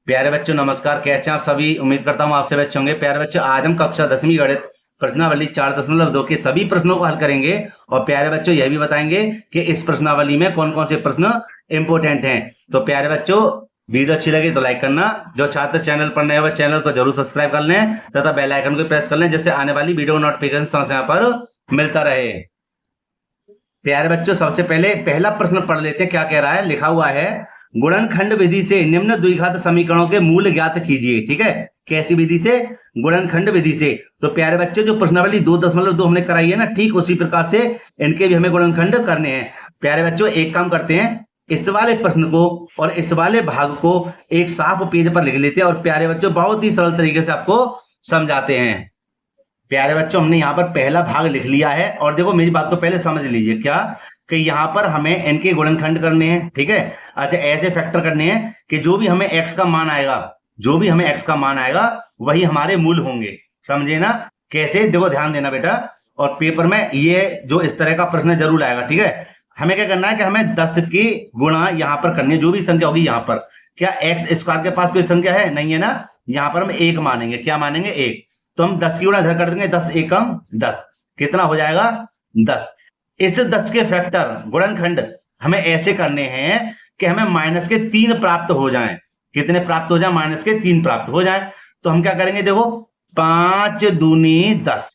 प्यारे बच्चों नमस्कार। कैसे हैं आप सभी? उम्मीद करता हूँ आपसे अच्छे होंगे। प्यारे बच्चों, आज हम कक्षा 10वीं गणित प्रश्नावली 4.2 के सभी प्रश्नों को हल करेंगे और प्यारे बच्चों यह भी बताएंगे कि इस प्रश्नावली में कौन कौन से प्रश्न इंपोर्टेंट हैं। तो प्यारे बच्चों, वीडियो अच्छी लगी तो लाइक करना, जो छात्र चैनल पर नए हुए चैनल को जरूर सब्सक्राइब कर लें तथा बेल आइकन को प्रेस कर लें, जिससे आने वाली वीडियो नोटिफिकेशन समय समय पर मिलता रहे। प्यारे बच्चों, सबसे पहले पहला प्रश्न पढ़ लेते हैं। क्या कह रहा है? लिखा हुआ है, गुणनखंड विधि से निम्न द्विघात समीकरणों के मूल ज्ञात कीजिए। ठीक है, कैसी विधि से? गुणनखंड विधि से। तो प्यारे बच्चों, जो प्रश्नावली 2.2 हमने कराई है ना, ठीक उसी प्रकार से इनके भी हमें गुणनखंड करने हैं। प्यारे बच्चों, एक काम करते हैं, इस वाले प्रश्न को और इस वाले भाग को एक साफ पेज पर लिख लेते हैं और प्यारे बच्चों बहुत ही सरल तरीके से आपको समझाते हैं। प्यारे बच्चों, हमने यहाँ पर पहला भाग लिख लिया है और देखो मेरी बात को पहले समझ लीजिए। क्या कि यहाँ पर हमें इनके गुणनखंड करने हैं। ठीक है, अच्छा, ऐसे फैक्टर करने हैं कि जो भी हमें x का मान आएगा वही हमारे मूल होंगे। समझे ना? कैसे? देखो ध्यान देना बेटा, और पेपर में ये जो इस तरह का प्रश्न जरूर आएगा। ठीक है, हमें क्या करना है कि हमें 10 की गुणा यहाँ पर करनी है, जो भी संख्या होगी यहाँ पर। क्या x स्क्वायर के पास कोई संख्या है? नहीं है ना। यहाँ पर हम 1 मानेंगे। क्या मानेंगे? 1। तो हम 10 की गुणा इधर कर देंगे, 10 एकम 10। कितना हो जाएगा? 10। इस 10 के फैक्टर गुणनखंड हमें ऐसे करने हैं कि हमें माइनस के 3 प्राप्त हो जाएं। कितने प्राप्त हो जाए? माइनस के 3 प्राप्त हो जाएं। तो हम क्या करेंगे? देखो, 5 दूनी 10।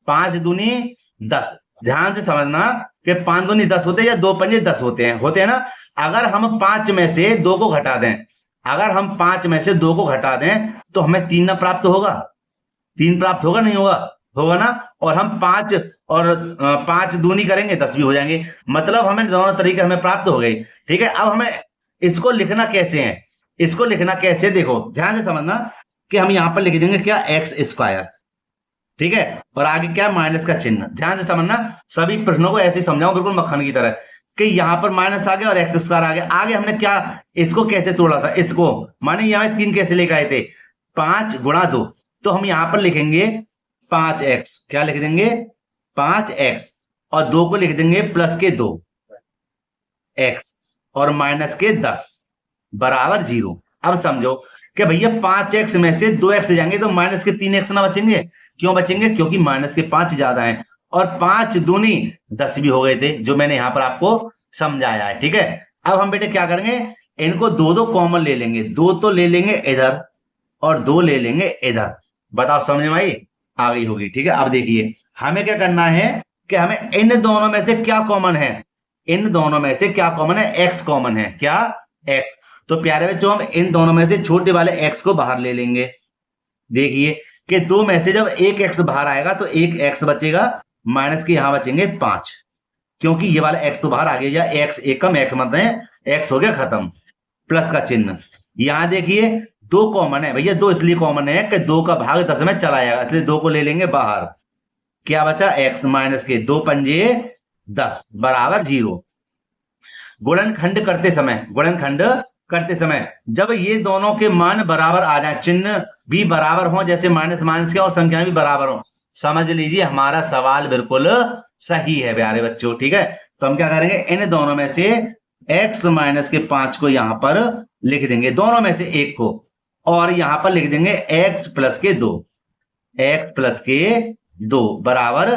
5 दूनी 10। ध्यान से समझना कि 5 दूनी 10 होते हैं या 2 पंजे 10 होते हैं ना। अगर हम 5 में से 2 को घटा दें, तो हमें 3 ना प्राप्त होगा। 3 प्राप्त होगा? नहीं होगा? होगा ना। और हम 5 और 5 दूनी करेंगे 10 भी हो जाएंगे। मतलब हमें दोनों तरीके हमें प्राप्त हो गए। ठीक है, अब हमें इसको लिखना कैसे है? इसको लिखना कैसे? देखो ध्यान से समझना कि हम यहां पर लिख देंगे क्या? X square. ठीक है, और आगे क्या? माइनस का चिन्ह। ध्यान से समझना, सभी प्रश्नों को ऐसे समझाओ बिल्कुल मक्खन की तरह कि यहां पर माइनस आ गया और एक्स स्क्वायर आ गया। आगे हमने क्या इसको कैसे तोड़ा था? इसको माने यहां 3 कैसे लेकर आए थे? 5 गुणा 2। तो हम यहां पर लिखेंगे 5x। क्या लिख देंगे? 5x। और 2 को लिख देंगे प्लस के 2x और माइनस के 10 बराबर 0। अब समझो कि भैया 5x में से 2x जाएंगे तो माइनस के 3x ना बचेंगे। क्यों बचेंगे? क्योंकि माइनस के 5 ज्यादा हैं और 5 दूनी 10 भी हो गए थे, जो मैंने यहां पर आपको समझाया है। ठीक है, अब हम बेटे क्या करेंगे? इनको 2 कॉमन ले लेंगे। 2 तो ले लेंगे इधर और 2 ले लेंगे इधर। बताओ समझ में आई? आ गई होगी। ठीक है, अब देखिए हमें क्या करना है कि हमें इन दोनों में से क्या कॉमन है? इन दोनों में से क्या कॉमन है? x कॉमन है। क्या? x। तो प्यारे बच्चों, हम इन दोनों में से छोटे वाले x को बाहर ले लेंगे। देखिए कि 2 में से जब एक x बाहर आएगा तो एक x बचेगा, माइनस के यहां बचेंगे 5, क्योंकि ये वाला x तो बाहर आ गया। या x एकम x मतलब x हो गया खत्म, प्लस का चिन्ह। यहां देखिए 2 कॉमन है भैया। 2 इसलिए कॉमन है कि 2 का भाग 10 में चला जाएगा, इसलिए 2 को ले लेंगे बाहर। क्या बचा? x माइनस के 2 पंजे 10 बराबर 0। गुणनखंड करते समय जब ये दोनों के मान बराबर आ जाए, चिन्ह भी बराबर हो, जैसे माइनस माइनस के और संख्या भी बराबर हो, समझ लीजिए हमारा सवाल बिल्कुल सही है प्यारे बच्चों। ठीक है, तो हम क्या करेंगे? इन दोनों में से x माइनस के 5 को यहां पर लिख देंगे, दोनों में से एक को, और यहां पर लिख देंगे x प्लस के 2 बराबर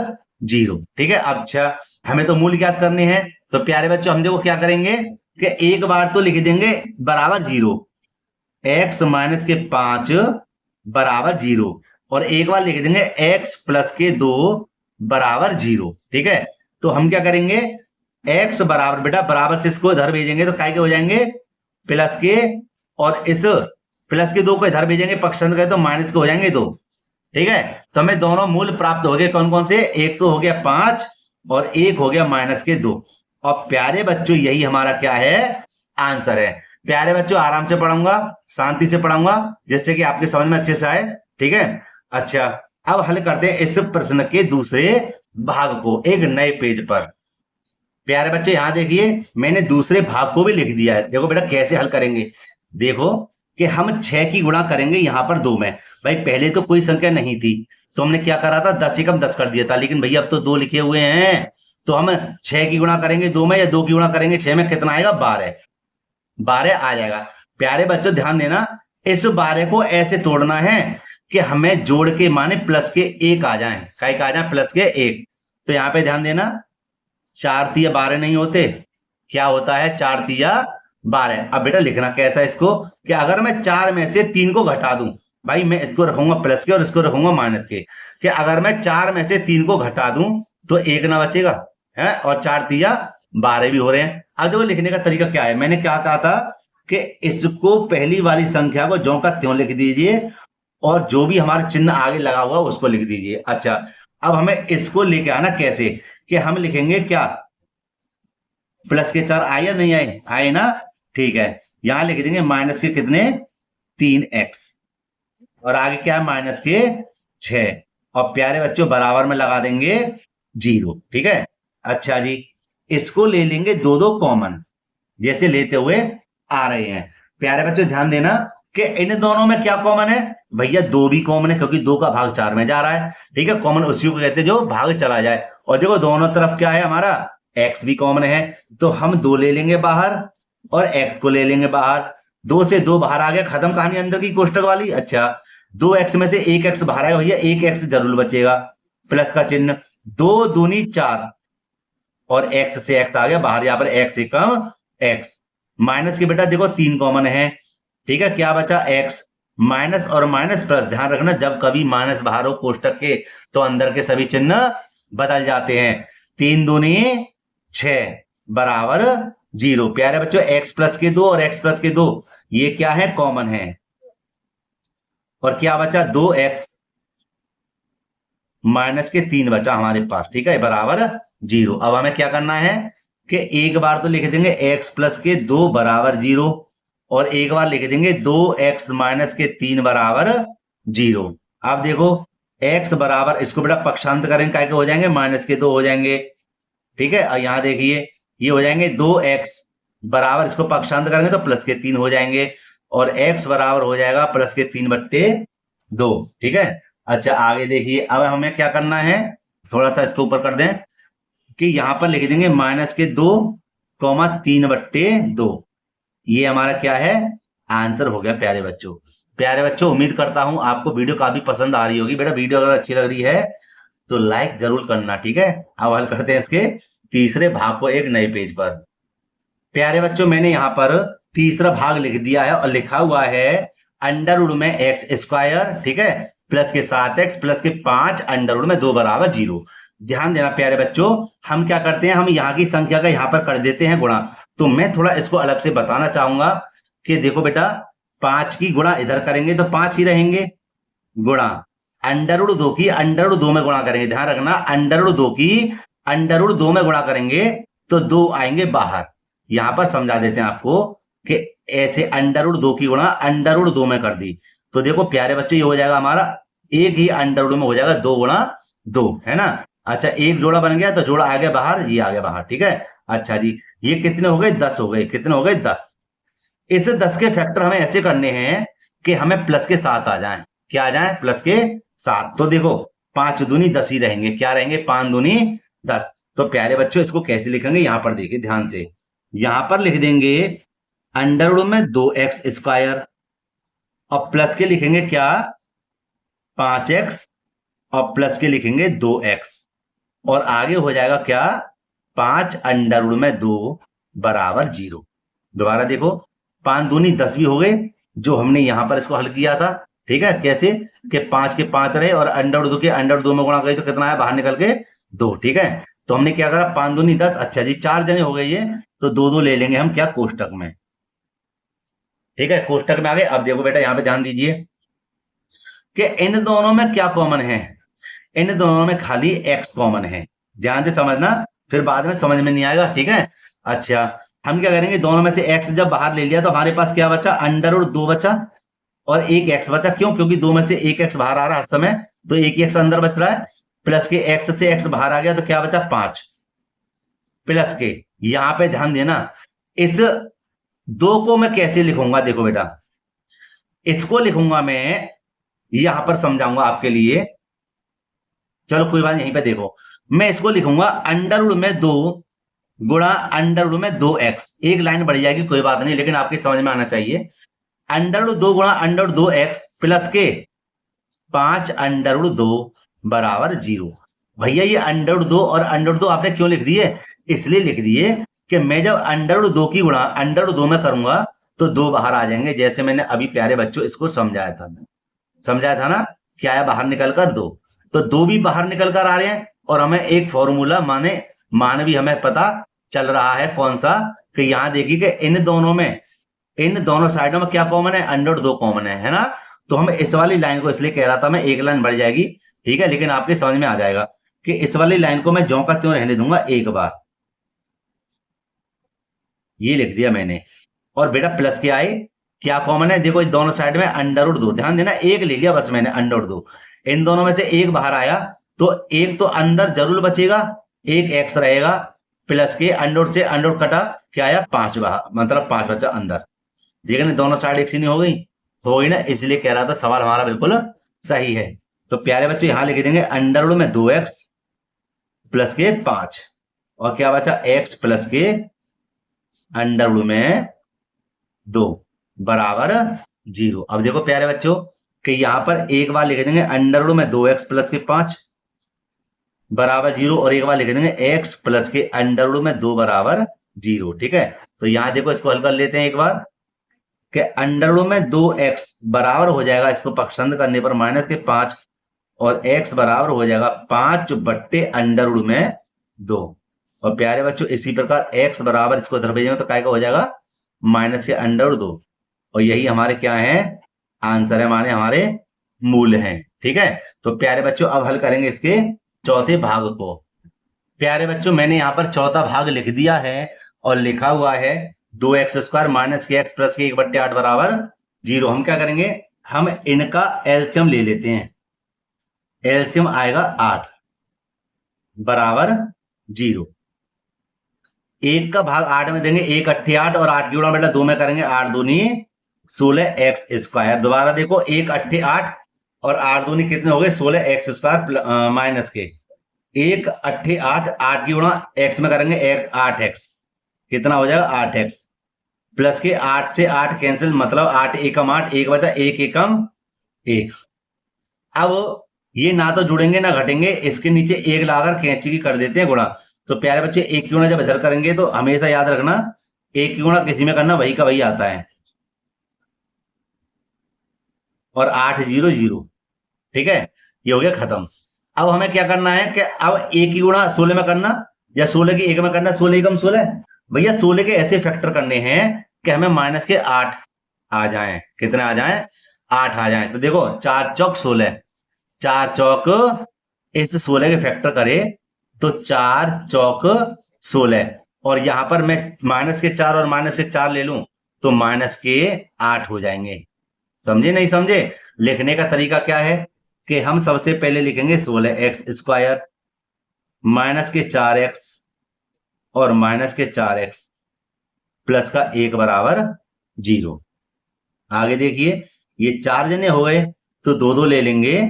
0। ठीक है, अच्छा, हमें तो मूल ज्ञात करने हैं। तो प्यारे बच्चों, हम देखो क्या करेंगे कि एक बार तो लिख देंगे बराबर 0, x माइनस के 5 बराबर 0, और एक बार लिख देंगे x प्लस के 2 बराबर 0। ठीक है, तो हम क्या करेंगे? x बराबर बेटा बराबर से इसको इधर भेजेंगे तो काय के हो जाएंगे? प्लस के, और इस प्लस के 2 को इधर भेजेंगे पक्षांतर करें तो माइनस के हो जाएंगे 2। ठीक है, तो हमें दोनों मूल प्राप्त हो गए। कौन कौन से? एक तो हो गया 5 और एक हो गया माइनस के 2। और प्यारे बच्चों, यही हमारा क्या है? आंसर है। प्यारे बच्चों, आराम से पढ़ाऊंगा, शांति से पढ़ाऊंगा, जिससे कि आपके समझ में अच्छे से आए। ठीक है, अच्छा, अब हल करते हैं इस प्रश्न के दूसरे भाग को एक नए पेज पर। प्यारे बच्चों, यहां देखिए मैंने दूसरे भाग को भी लिख दिया है। देखो बेटा कैसे हल करेंगे। देखो कि हम 6 की गुणा करेंगे यहां पर 2 में। भाई पहले तो कोई संख्या नहीं थी तो हमने क्या करा था? 10 एकम 10 कर दिया था, लेकिन भैया अब तो 2 लिखे हुए हैं, तो हम 6 की गुणा करेंगे 2 में, या 2 की गुणा करेंगे 6 में, कितना आएगा? 12 आ जाएगा। प्यारे बच्चों ध्यान देना, इस 12 को ऐसे तोड़ना है कि हमें जोड़ के माने प्लस के 1 आ जाए, काय का आ जाए प्लस के 1। तो यहाँ पे ध्यान देना, 4 तिया 12 नहीं होते, क्या होता है 4 तिया 12। अब बेटा लिखना कैसा इसको, कि अगर मैं 4 में से 3 को घटा दूं, भाई मैं इसको रखूंगा प्लस के और इसको रखूंगा माइनस के, कि अगर मैं 4 में से 3 को घटा दूं तो 1 ना बचेगा है, और 4 तिया 12 भी हो रहे हैं। अब देखो लिखने का तरीका क्या है, मैंने क्या कहा था कि इसको पहली वाली संख्या को ज्यों का त्यों लिख दीजिए और जो भी हमारा चिन्ह आगे लगा हुआ उसको लिख दीजिए। अच्छा, अब हमें इसको लेके आना कैसे, कि हम लिखेंगे क्या, प्लस के 4 आए या नहीं आए, आए ना, ठीक है। यहां लिख देंगे माइनस के कितने 3x, और आगे क्या है माइनस के 6, और प्यारे बच्चों बराबर में लगा देंगे 0, ठीक है। अच्छा जी, इसको ले लेंगे दो दो कॉमन, जैसे लेते हुए आ रहे हैं। प्यारे बच्चों ध्यान देना कि इन दोनों में क्या कॉमन है, भैया 2 भी कॉमन है, क्योंकि 2 का भाग 4 में जा रहा है, ठीक है। कॉमन उसी को कहते हैं जो भाग चला जाए। और देखो दोनों तरफ क्या है हमारा, x भी कॉमन है, तो हम 2 ले लेंगे बाहर और x को ले लेंगे बाहर। 2 से 2 बाहर आ गया, खत्म कहानी अंदर की कोष्टक वाली। अच्छा, 2x में से 1x बाहर आएगा, भैया 1x जरूर बचेगा, प्लस का चिन्ह, 2 दूनी 4 और x से x आ गया बाहर, यहां पर x से कम x। माइनस के बेटा देखो 3 कॉमन है, ठीक है, क्या बचा x, माइनस और माइनस प्लस। ध्यान रखना जब कभी माइनस बाहर हो कोष्टक के तो अंदर के सभी चिन्ह बदल जाते हैं। 3 दूनी 6 बराबर 0। प्यारे बच्चों x प्लस के 2 और x प्लस के 2 ये क्या है कॉमन है, और क्या बचा 2x माइनस के 3 बचा हमारे पास, ठीक है, बराबर 0। अब हमें क्या करना है कि एक बार तो लिख देंगे x प्लस के 2 बराबर 0, और एक बार लिख देंगे 2x माइनस के 3 बराबर 0। अब देखो x बराबर, इसको बेटा पक्षांत करेंगे, क्या हो जाएंगे माइनस के 2 हो जाएंगे, ठीक है। और यहां देखिए ये हो जाएंगे 2x बराबर, इसको पक्षांत करेंगे तो प्लस के 3 हो जाएंगे, और x बराबर हो जाएगा प्लस के 3/2, ठीक है। अच्छा आगे देखिए, अब हमें क्या करना है, थोड़ा सा इसको ऊपर कर दें कि यहां पर लिख देंगे माइनस के 2 3/2, ये हमारा क्या है आंसर हो गया। प्यारे बच्चों, प्यारे बच्चों उम्मीद करता हूं आपको वीडियो काफी पसंद आ रही होगी। बेटा वीडियो अगर अच्छी लग रही है तो लाइक जरूर करना, ठीक है। अब हल करते हैं इसके तीसरे भाग को एक नए पेज पर। प्यारे बच्चों मैंने यहां पर तीसरा भाग लिख दिया है और लिखा हुआ है अंडर रूट में एक्स स्क्वायर, ठीक है, प्लस के 7x प्लस के 5 अंडर रूट में 2 बराबर 0। ध्यान देना प्यारे बच्चों, हम क्या करते हैं, हम यहाँ की संख्या का यहाँ पर कर देते हैं गुणा। तो मैं थोड़ा इसको अलग से बताना चाहूंगा कि देखो बेटा 5 की गुणा इधर करेंगे तो 5 ही रहेंगे, गुणा अंडर रूट 2 की अंडर रूट 2 में गुणा करेंगे। ध्यान रखना अंडर रूट 2 की अंडर रूट 2 में गुणा करेंगे तो 2 आएंगे बाहर। यहां पर समझा देते हैं आपको कि ऐसे अंडर रूट 2 की गुणा अंडर रूट 2 में कर दी, तो देखो प्यारे बच्चों ये हो जाएगा हमारा एक ही अंडर रूट में हो जाएगा 2 गुणा 2, है ना। अच्छा एक जोड़ा बन गया तो जोड़ा आ गया बाहर, ये आ गया बाहर, ठीक है। अच्छा जी ये कितने हो गए 10 हो गए, कितने हो गए 10। इस 10 के फैक्टर हमें ऐसे करने हैं कि हमें प्लस के 7 आ जाए, क्या आ जाए प्लस के 7। तो देखो 5 दूनी 10 ही रहेंगे, क्या रहेंगे 5 दूनी 10। तो प्यारे बच्चों इसको कैसे लिखेंगे, यहां पर देखिए ध्यान से, यहां पर लिख देंगे अंडर रूट में 2x स्क्वायर और प्लस के लिखेंगे क्या 5x और प्लस के लिखेंगे 2x, और आगे हो जाएगा क्या 5 अंडर रूट में 2 बराबर 0। दोबारा देखो 5 दूनी 10 भी हो गए जो हमने यहां पर इसको हल किया था, ठीक है। कैसे कि 5 के 5 रहे और अंडर रूट 2 के अंडर रूट 2 में गुणा करें तो कितना आया बाहर निकल के 2, ठीक है। तो हमने क्या करा 5 दूनी 10, अच्छा जी 4 जने हो गए ये, तो 2 ले लेंगे हम क्या कोष्टक में, ठीक है, कोष्टक में आ गए। अब देखो बेटा यहां पे ध्यान दीजिए कि इन दोनों में क्या कॉमन है, इन दोनों में खाली x कॉमन है। ध्यान से समझना फिर बाद में समझ में नहीं आएगा, ठीक है। अच्छा हम क्या करेंगे, दोनों में से x जब बाहर ले लिया तो हमारे पास क्या बचा अंडर रूट 2 बचा और एक x बचा, क्यों, क्योंकि 2 में से एक x बाहर आ रहा है हर समय, तो एक x अंदर बच रहा है, प्लस के x से x बाहर आ गया तो क्या बचा 5 प्लस के। यहां पे ध्यान देना इस 2 को मैं कैसे लिखूंगा, देखो बेटा इसको लिखूंगा मैं, यहां पर समझाऊंगा आपके लिए, चलो कोई बात नहीं, यहीं पे देखो मैं इसको लिखूंगा अंडर रूट में 2 गुणा अंडर रूट में 2x। एक लाइन बढ़ जाएगी कोई बात नहीं, लेकिन आपकी समझ में आना चाहिए। √2 गुणा √2x प्लस के 5 √2 बराबर 0। भैया ये √2 और √2 आपने क्यों लिख दिए? इसलिए लिख दिए कि मैं जब √2 की गुणा √2 में करूंगा तो 2 बाहर आ जाएंगे, जैसे मैंने अभी प्यारे बच्चों इसको समझाया था ना, क्या है बाहर निकल कर 2, तो 2 भी बाहर निकल कर आ रहे हैं और हमें एक फॉर्मूला मान भी हमें पता चल रहा है कौन सा, कि यहां देखिए कि इन दोनों साइडों में क्या कॉमन है? √2 कॉमन है ना। तो हम इस वाली लाइन को इसलिए कह रहा था मैं, एक लाइन बढ़ जाएगी, ठीक है, लेकिन आपके समझ में आ जाएगा कि इस वाली लाइन को मैं ज्यों का त्यों रहने दूंगा एक बार, ये लिख दिया मैंने। और बेटा प्लस के आए, क्या कॉमन है? देखो इस दोनों साइड में √2, ध्यान देना एक ले लिया बस मैंने √2, इन दोनों में से एक बाहर आया तो एक तो अंदर जरूर बचेगा, एक एक्स रहेगा, प्लस के √से √ कटा, क्या आया? 5 बाहर, मतलब 5 बचा अंदर। देखिए ना दोनों साइड एक सी नहीं हो गई ना, इसलिए कह रहा था सवाल हमारा बिल्कुल सही है। तो प्यारे बच्चों यहां लिख देंगे √ में 2x प्लस के 5, और क्या बचा? x प्लस के √ में 2 बराबर 0। अब देखो प्यारे बच्चों कि यहां पर एक बार लिख देंगे √ में 2x प्लस के 5 बराबर 0, और एक बार लिख देंगे x प्लस के √ में 2 बराबर 0, ठीक है। तो यहां देखो इसको हल कर लेते हैं एक बार, कि √ में 2x बराबर हो जाएगा, इसको पक्षांतर करने पर -5, और x बराबर हो जाएगा 5/√2 में 2। और प्यारे बच्चों इसी प्रकार x बराबर, इसको इधर भेजेंगे तो क्या हो जाएगा? -√2, और यही हमारे क्या है? आंसर है, माने हमारे मूल हैं, ठीक है। तो प्यारे बच्चों अब हल करेंगे इसके चौथे भाग को। प्यारे बच्चों मैंने यहाँ पर चौथा भाग लिख दिया है और लिखा हुआ है 2x² - के x प्लस के 1/8 बराबर 0। हम क्या करेंगे? हम इनका एलसीएम ले लेते हैं, एलसीएम आएगा 8 बराबर 0। 1 का भाग 8 में देंगे, 1 8 8, और 8 की गुणा बेटा 2 में करेंगे, 8 दूनी 16x²। दोबारा देखो 1 8 8 और 8 दूनी कितने हो गए? 16x² माइनस के 1 8 8, 8 की गुणा x में करेंगे 8x, कितना हो जाएगा? 8x प्लस के 8 से 8 कैंसिल, मतलब 8 एकम 8, 1 बचा 1 एकम 1। अब ये ना तो जुड़ेंगे ना घटेंगे, इसके नीचे 1 लाकर कैंची की कर देते हैं गुणा। तो प्यारे बच्चे 1 की गुणा जब इधर करेंगे तो हमेशा याद रखना 1 की गुणा किसी में करना वही का वही आता है, और 8 0 0, ठीक है, ये हो गया खत्म। अब हमें क्या करना है कि अब 1 की गुणा 16 में करना या 16 की 1 में करना, 16 एकम 16। भैया 16 के ऐसे फैक्टर करने हैं कि हमें -8 आ जाए, कितने आ जाए? 8 आ जाए। तो देखो 4 चौक 16, 4 चौक इस 16 के फैक्टर करे तो 4 चौक 16, और यहां पर मैं -4 और -4 ले लूं तो -8 हो जाएंगे। समझे नहीं समझे? लिखने का तरीका क्या है कि हम सबसे पहले लिखेंगे 16x² -4x और -4x प्लस का 1 बराबर 0। आगे देखिए ये 4 जने हो गए तो 2 2 ले लेंगे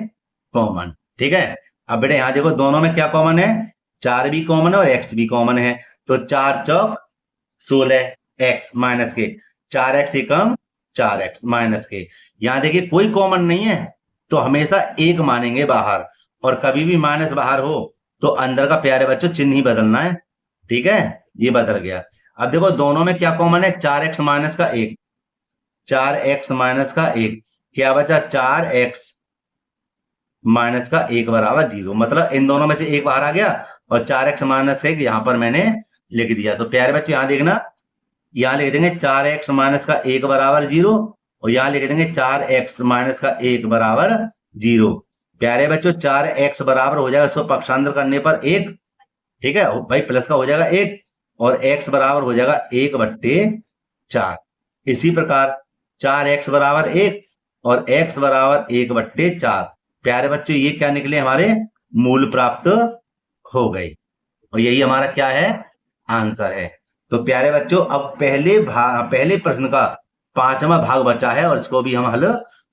कॉमन, ठीक है। अब बेटा यहां देखो दोनों में क्या कॉमन है? 4 भी कॉमन है और x भी कॉमन है, तो 4 चौक 16x माइनस के 4x एकम 4x माइनस के। यहां देखिए कोई कॉमन नहीं है तो हमेशा 1 मानेंगे बाहर, और कभी भी माइनस बाहर हो तो अंदर का प्यारे बच्चों चिन्ह ही बदलना है, ठीक है, ये बदल गया। अब देखो दोनों में क्या कॉमन है? 4x माइनस का 1, 4x माइनस का 1, क्या बचा? 4x माइनस का 1 बराबर 0, मतलब इन दोनों में से 1 बाहर आ गया और 4x माइनस 1 यहां पर मैंने लिख दिया। तो प्यारे बच्चों यहां देखना, यहां लिख देंगे 4x माइनस का 1 बराबर 0, और यहां लिख देंगे 4x माइनस का 1 बराबर 0। प्यारे बच्चों 4x बराबर हो जाएगा, इसको पक्षांतर करने पर 1, ठीक है भाई, प्लस का हो जाएगा 1, और x बराबर हो जाएगा 1/4। इसी प्रकार 4x बराबर 1 और x बराबर 1/4। प्यारे बच्चों ये क्या निकले? हमारे मूल प्राप्त हो गए, और यही हमारा क्या है? आंसर है। तो प्यारे बच्चों अब पहले प्रश्न का 5वां भाग बचा है और इसको भी हम हल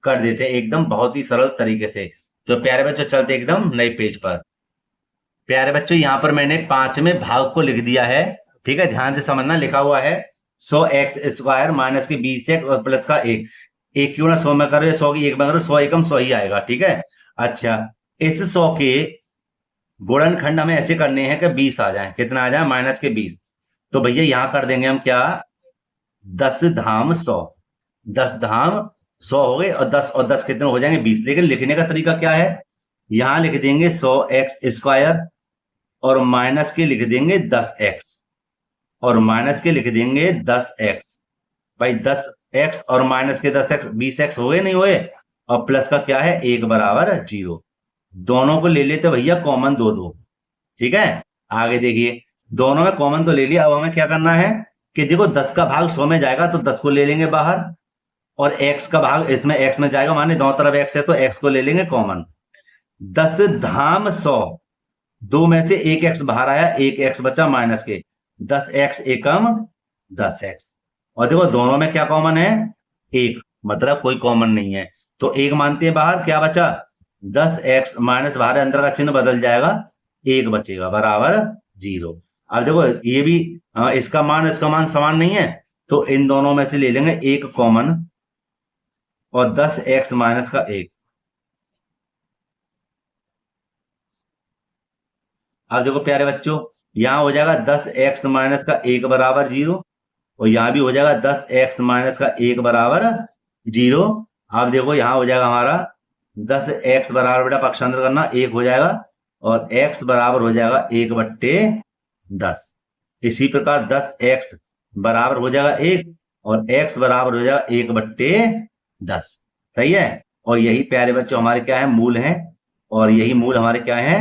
कर देते हैं एकदम बहुत ही सरल तरीके से। तो प्यारे बच्चों चलते एकदम नए पेज पर। प्यारे बच्चों यहां पर मैंने 5वें भाग को लिख दिया है, ठीक है, ध्यान से समझना। लिखा हुआ है 100x² माइनस के 20x और प्लस का 1। 1 क्यों ना 100 में करो, 100 की 1 में करो, 100 एकम 100 ही आएगा। ठीक है, अच्छा इस 100 के गुणनखंड हमें ऐसे करने हैं कि 20 आ जाए। कितना आ जाए? माइनस के 20। तो भैया यहां कर देंगे हम क्या, 10 धाम 100, 10 धाम 100 हो गए, और 10 कितने हो जाएंगे? 20। लेकिन लिखने का तरीका क्या है, यहां लिख देंगे 100x² और माइनस के लिख देंगे 10x, और माइनस के लिख देंगे 10x। भाई 10x और माइनस के 10x 20x हो गए, नहीं हुए? और प्लस का क्या है, 1 बराबर 0। दोनों को ले लेते भैया कॉमन, दो दो। ठीक है, आगे देखिए, दोनों में कॉमन तो ले लिया। अब हमें क्या करना है कि देखो 10 का भाग 100 में जाएगा तो 10 को ले लेंगे बाहर, और x का भाग इसमें x में जाएगा, माने दोनों तरफ x है तो x को ले लेंगे कॉमन। 10 धाम 100, दो में से एक x बाहर आया, एक x बचा माइनस के, 10x एकम 10x। और देखो दोनों में क्या कॉमन है, 1, मतलब कोई कॉमन नहीं है, तो 1 मानते हैं बाहर। क्या बचा? 10x माइनस बाहर है, अंदर का चिन्ह बदल जाएगा, 1 बचेगा बराबर 0। अब देखो ये भी इसका मान समान नहीं है, तो इन दोनों में से ले लेंगे 1 कॉमन, और 10x माइनस का 1। अब देखो प्यारे बच्चों, यहां हो जाएगा 10x माइनस का 1 बराबर 0, और यहां भी हो जाएगा 10x माइनस का 1 बराबर 0। अब देखो यहां हो जाएगा हमारा 10x बराबर, बेटा पक्षांतर करना, 1 हो जाएगा, और x बराबर हो जाएगा 1/10। इसी प्रकार 10x बराबर हो जाएगा 1, और x बराबर हो जाएगा 1/10। सही है, और यही प्यारे बच्चों हमारे क्या है, मूल है, और यही मूल हमारे क्या है,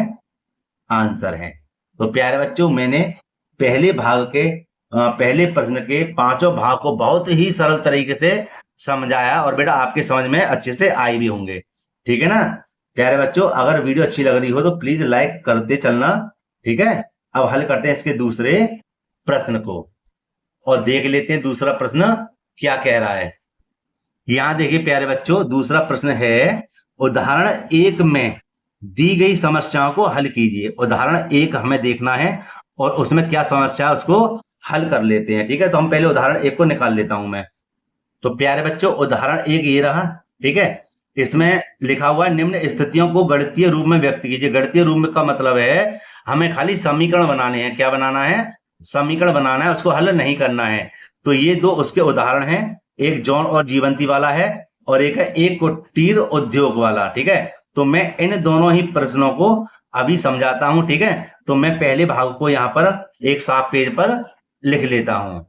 आंसर है। तो प्यारे बच्चों, मैंने पहले भाग के पहले प्रश्न के पांचों भाग को बहुत ही सरल तरीके से समझाया, और बेटा आपके समझ में अच्छे से आए भी होंगे। ठीक है ना प्यारे बच्चों, अगर वीडियो अच्छी लग रही हो तो प्लीज लाइक करते चलना। ठीक है, अब हल करते हैं इसके दूसरे प्रश्न को, और देख लेते हैं दूसरा प्रश्न क्या कह रहा है। यहां देखिए प्यारे बच्चों, दूसरा प्रश्न है, उदाहरण 1 में दी गई समस्याओं को हल कीजिए। उदाहरण 1 हमें देखना है, और उसमें क्या समस्या है उसको हल कर लेते हैं। ठीक है, तो हम पहले उदाहरण 1 को निकाल लेता हूं मैं। तो प्यारे बच्चों, उदाहरण 1 ये रहा। ठीक है, इसमें लिखा हुआ है, निम्न स्थितियों को गणितीय रूप में व्यक्त कीजिए। गणितीय रूप में का मतलब है हमें खाली समीकरण बनाने हैं। क्या बनाना है? समीकरण बनाना है, उसको हल नहीं करना है। तो ये दो उसके उदाहरण हैं, एक जौन और जीवंती वाला है, और एक है एक कुटीर उद्योग वाला। ठीक है, तो मैं इन दोनों ही प्रश्नों को अभी समझाता हूं। ठीक है, तो मैं पहले भाग को यहां पर एक साफ पेज पर लिख लेता हूं।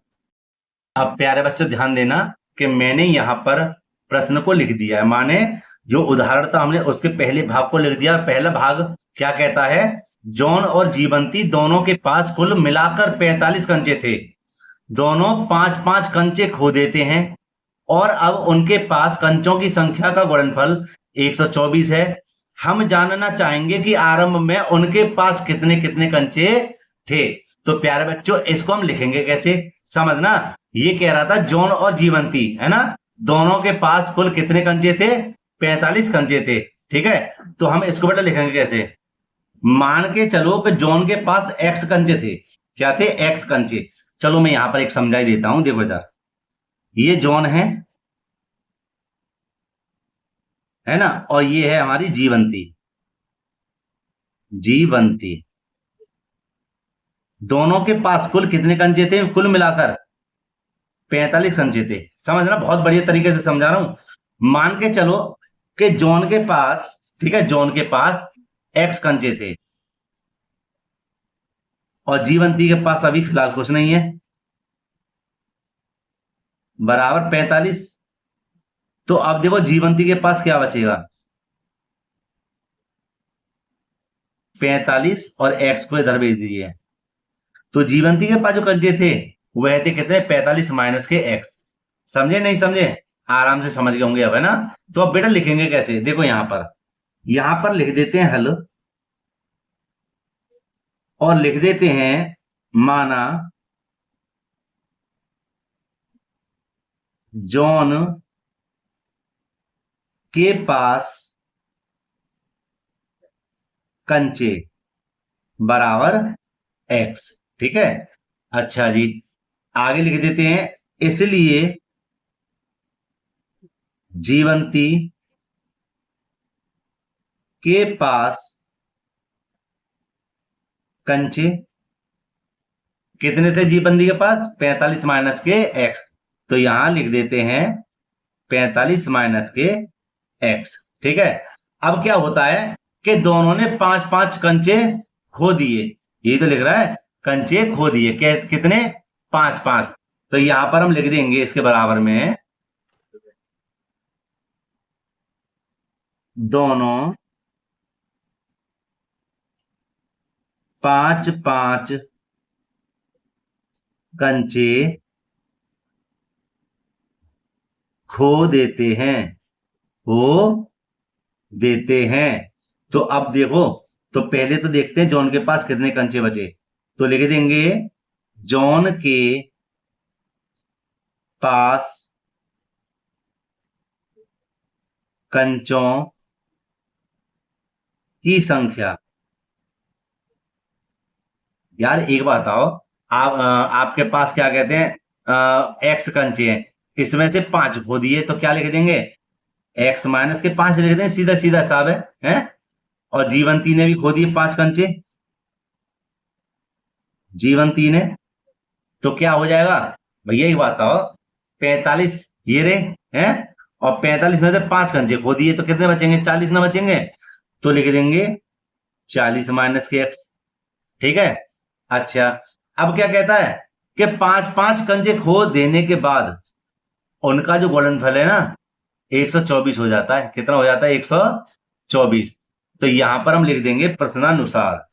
अब प्यारे बच्चों ध्यान देना कि मैंने यहां पर प्रश्न को लिख दिया है, माने जो उदाहरण था हमने उसके पहले भाग को लिख दिया। पहला भाग क्या कहता है, जॉन और जीवंती दोनों के पास कुल मिलाकर 45 कंचे थे। दोनों 5-5 कंचे खो देते हैं, और अब उनके पास कंचों की संख्या का गुणनफल 124 है। हम जानना चाहेंगे कि आरंभ में उनके पास कितने कितने कंचे थे। तो प्यारे बच्चों, इसको हम लिखेंगे कैसे, समझना। ये कह रहा था जॉन और जीवंती, है ना, दोनों के पास कुल कितने कंचे थे, 45 कंचे थे। ठीक है, तो हम इसको बेटा लिखेंगे कैसे, मान के चलो कि जॉन के पास x कंचे थे। क्या थे? x कंचे। चलो मैं यहां पर एक समझाई देता हूं, देखो इधर, ये जॉन है ना, और ये है हमारी जीवंती। जीवंती दोनों के पास कुल कितने कंचे थे, कुल मिलाकर 45 कंचे थे। समझना, बहुत बढ़िया तरीके से समझा रहा हूं। मान के चलो कि जॉन के पास, ठीक है, जॉन के पास x कंचे थे, और जीवंती के पास अभी फिलहाल कुछ नहीं है, बराबर 45। तो अब देखो जीवंती के पास क्या बचेगा, 45, और x को इधर भेज दीजिए। तो जीवंती के पास जो कंचे थे वह थे कितने, 45 माइनस के x। समझे नहीं समझे? आराम से समझ गए होंगे अब, है ना। तो अब बेटा लिखेंगे कैसे, देखो यहां पर लिख देते हैं हल, और लिख देते हैं माना जॉन के पास कंचे बराबर x। ठीक है, अच्छा जी, आगे लिख देते हैं, इसलिए जीवंती के पास कंचे कितने थे? जीवंती के पास 45 माइनस के एक्स, तो यहां लिख देते हैं 45 माइनस के एक्स। ठीक है, अब क्या होता है कि दोनों ने 5-5 कंचे खो दिए, ये तो लिख रहा है कंचे खो दिए, कितने? 5-5। तो यहां पर हम लिख देंगे इसके बराबर में दोनों 5-5 कंचे खो देते हैं, खो देते हैं। तो अब देखो, तो पहले तो देखते हैं जॉन के पास कितने कंचे बचे, तो लिख देंगे जॉन के पास कंचों की संख्या। यार एक बात बताओ, आपके पास क्या कहते हैं एक्स कंचे हैं, इसमें से 5 खो दिए, तो क्या लिख देंगे? एक्स माइनस के 5 लिख दें, सीधा सीधा हिसाब है, हैं? और जीवंती ने भी खो दिए 5 कंचे, जीवंती ने, तो क्या हो जाएगा भैया? एक बात बताओ, 45 ये रे, हैं? और 45 में से 5 कंचे खो दिए, तो कितने बचेंगे? 40 ना बचेंगे, तो लिख देंगे 40 माइनस के एक्स। ठीक है, अच्छा, अब क्या कहता है कि 5-5 कंचे खो देने के बाद उनका जो गुणनफल है ना 124 हो जाता है। कितना हो जाता है? 124। तो यहां पर हम लिख देंगे प्रश्नानुसार,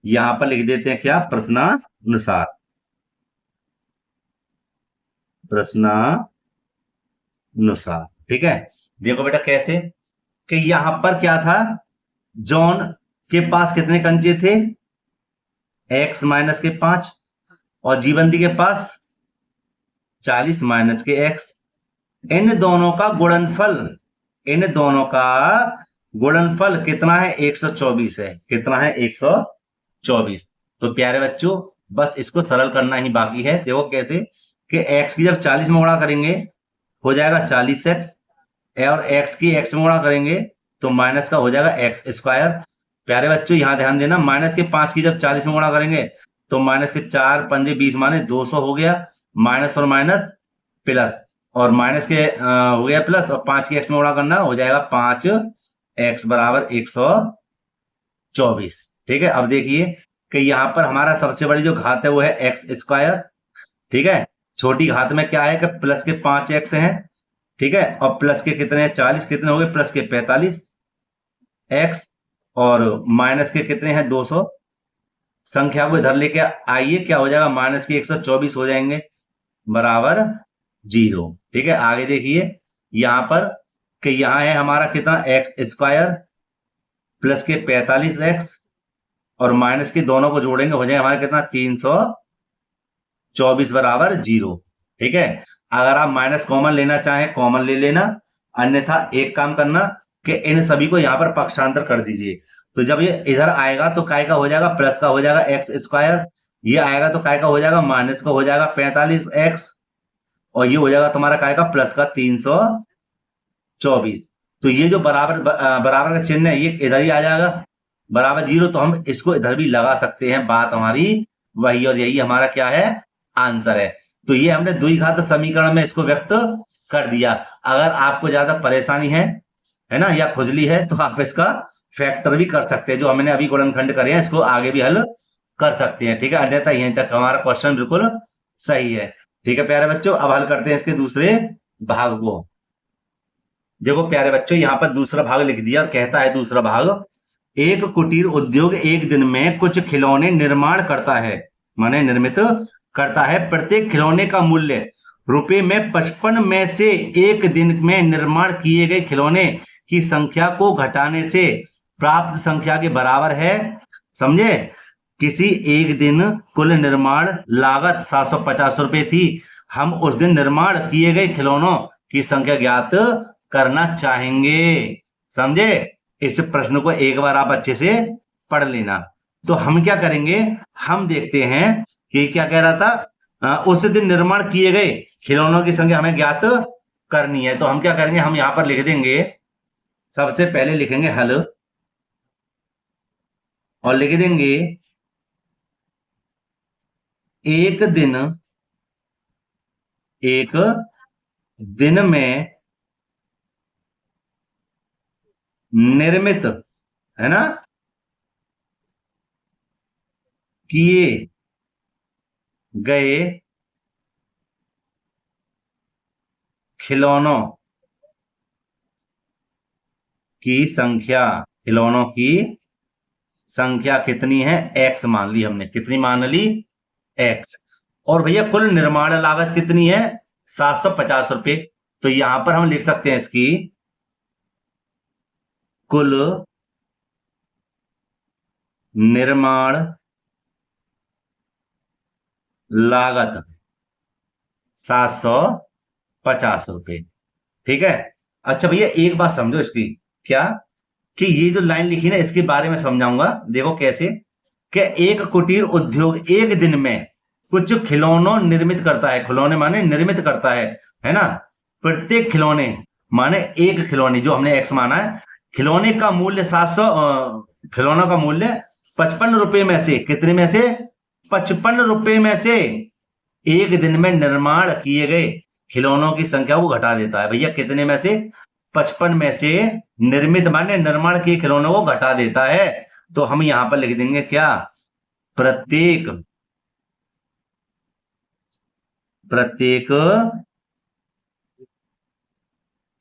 यहां पर लिख देते हैं क्या? प्रश्नानुसार, प्रश्नानुसार। ठीक है, देखो बेटा कैसे, कि यहां पर क्या था, जॉन के पास कितने कंचे थे? एक्स माइनस के 5, और जीवंती के पास 40 माइनस के एक्स। इन दोनों का गुणनफल, इन दोनों का गुणनफल कितना है? 124 है। कितना है? 124। तो प्यारे बच्चों, बस इसको सरल करना ही बाकी है। देखो कैसे, कि x की जब 40 में गुणा करेंगे हो जाएगा 40x, और x की x में गुणा करेंगे तो माइनस का हो जाएगा एक्स स्क्वायर। प्यारे बच्चों यहां ध्यान देना, माइनस के 5 की जब 40 में गुणा करेंगे तो माइनस के 4 पंजे 20 माने 200 हो गया, माइनस और माइनस प्लस, और माइनस के हो गया प्लस, और 5 की एक्स में गुणा करना हो जाएगा 5x बराबर 124। ठीक है, अब देखिए कि यहाँ पर हमारा सबसे बड़ी जो घात है वो है एक्स स्क्वायर। ठीक है, छोटी घात में क्या है कि प्लस के 5x है। ठीक है, और प्लस के कितने हैं? 40। कितने हो गए? प्लस के 45x, और माइनस के कितने हैं? 200। संख्या को इधर लेके आइए, क्या हो जाएगा? माइनस के 124 हो जाएंगे बराबर 0। ठीक है, आगे देखिए यहां पर कि यहां है हमारा कितना? एक्स स्क्वायर प्लस के 45x, और माइनस के दोनों को जोड़ेंगे हो जाएगा हमारा कितना? 324 बराबर 0। ठीक है, अगर आप माइनस कॉमन लेना चाहें कॉमन ले लेना, अन्यथा एक काम करना कि इन सभी को यहां पर पक्षांतर कर दीजिए। तो जब ये इधर आएगा तो काय का हो जाएगा? प्लस का हो जाएगा एक्स स्क्वायर, ये आएगा तो काय का हो जाएगा? माइनस का हो जाएगा 45x, और ये हो जाएगा तुम्हारा काय का? प्लस का 324। तो ये जो बराबर बराबर का चिन्ह है ये इधर ही आ जाएगा बराबर 0, तो हम इसको इधर भी लगा सकते हैं। बात हमारी वही, और यही हमारा क्या है? आंसर है। तो ये हमने द्विघात समीकरण में इसको व्यक्त कर दिया। अगर आपको ज्यादा परेशानी है ना, या खुजली है, तो आप इसका फैक्टर भी कर सकते हैं। जो हमने अभी गुणनखंड करे हैं इसको आगे भी हल कर सकते हैं। ठीक है, अन्यथा यहीं तक हमारा क्वेश्चन बिल्कुल सही है। ठीक है प्यारे बच्चों, अब हल करते हैं इसके दूसरे भाग को। देखो प्यारे बच्चों, यहाँ पर दूसरा भाग लिख दिया और कहता है दूसरा भाग, एक कुटीर उद्योग एक दिन में कुछ खिलौने निर्माण करता है, माने निर्मित करता है। प्रत्येक खिलौने का मूल्य रुपए में 55 में से एक दिन में निर्माण किए गए खिलौने की संख्या को घटाने से प्राप्त संख्या के बराबर है। समझे? किसी एक दिन कुल निर्माण लागत 750 रुपए थी। हम उस दिन निर्माण किए गए खिलौनों की संख्या ज्ञात करना चाहेंगे। समझे? इस प्रश्न को एक बार आप अच्छे से पढ़ लेना। तो हम क्या करेंगे, हम देखते हैं कि क्या कह रहा था, उस दिन निर्माण किए गए खिलौनों की संख्या हमें ज्ञात करनी है। तो हम क्या करेंगे, हम यहां पर लिख देंगे, सबसे पहले लिखेंगे हल और लिख देंगे एक दिन में निर्मित, है ना, किए गए खिलौनों की संख्या, खिलौनों की संख्या कितनी है, एक्स मान ली हमने। कितनी मान ली, एक्स। और भैया कुल निर्माण लागत कितनी है, 750 रुपए। तो यहां पर हम लिख सकते हैं इसकी कुल निर्माण लागत 750 रुपए। ठीक है। अच्छा भैया एक बात समझो इसकी, क्या कि ये जो लाइन लिखी ना इसके बारे में समझाऊंगा। देखो कैसे, कि एक कुटीर उद्योग एक दिन में कुछ खिलौनों निर्मित करता है। खिलौने माने निर्मित करता है ना। प्रत्येक खिलौने माने एक खिलौने, जो हमने एक्स माना है, खिलौने का मूल्य 700, खिलौनों का मूल्य 55 रुपए में से, कितने में से, 55 रुपए में से एक दिन में निर्माण किए गए खिलौनों की संख्या को घटा देता है। भैया कितने में से, 55 में से निर्मित माने निर्माण किए खिलौनों को घटा देता है। तो हम यहां पर लिख देंगे क्या, प्रत्येक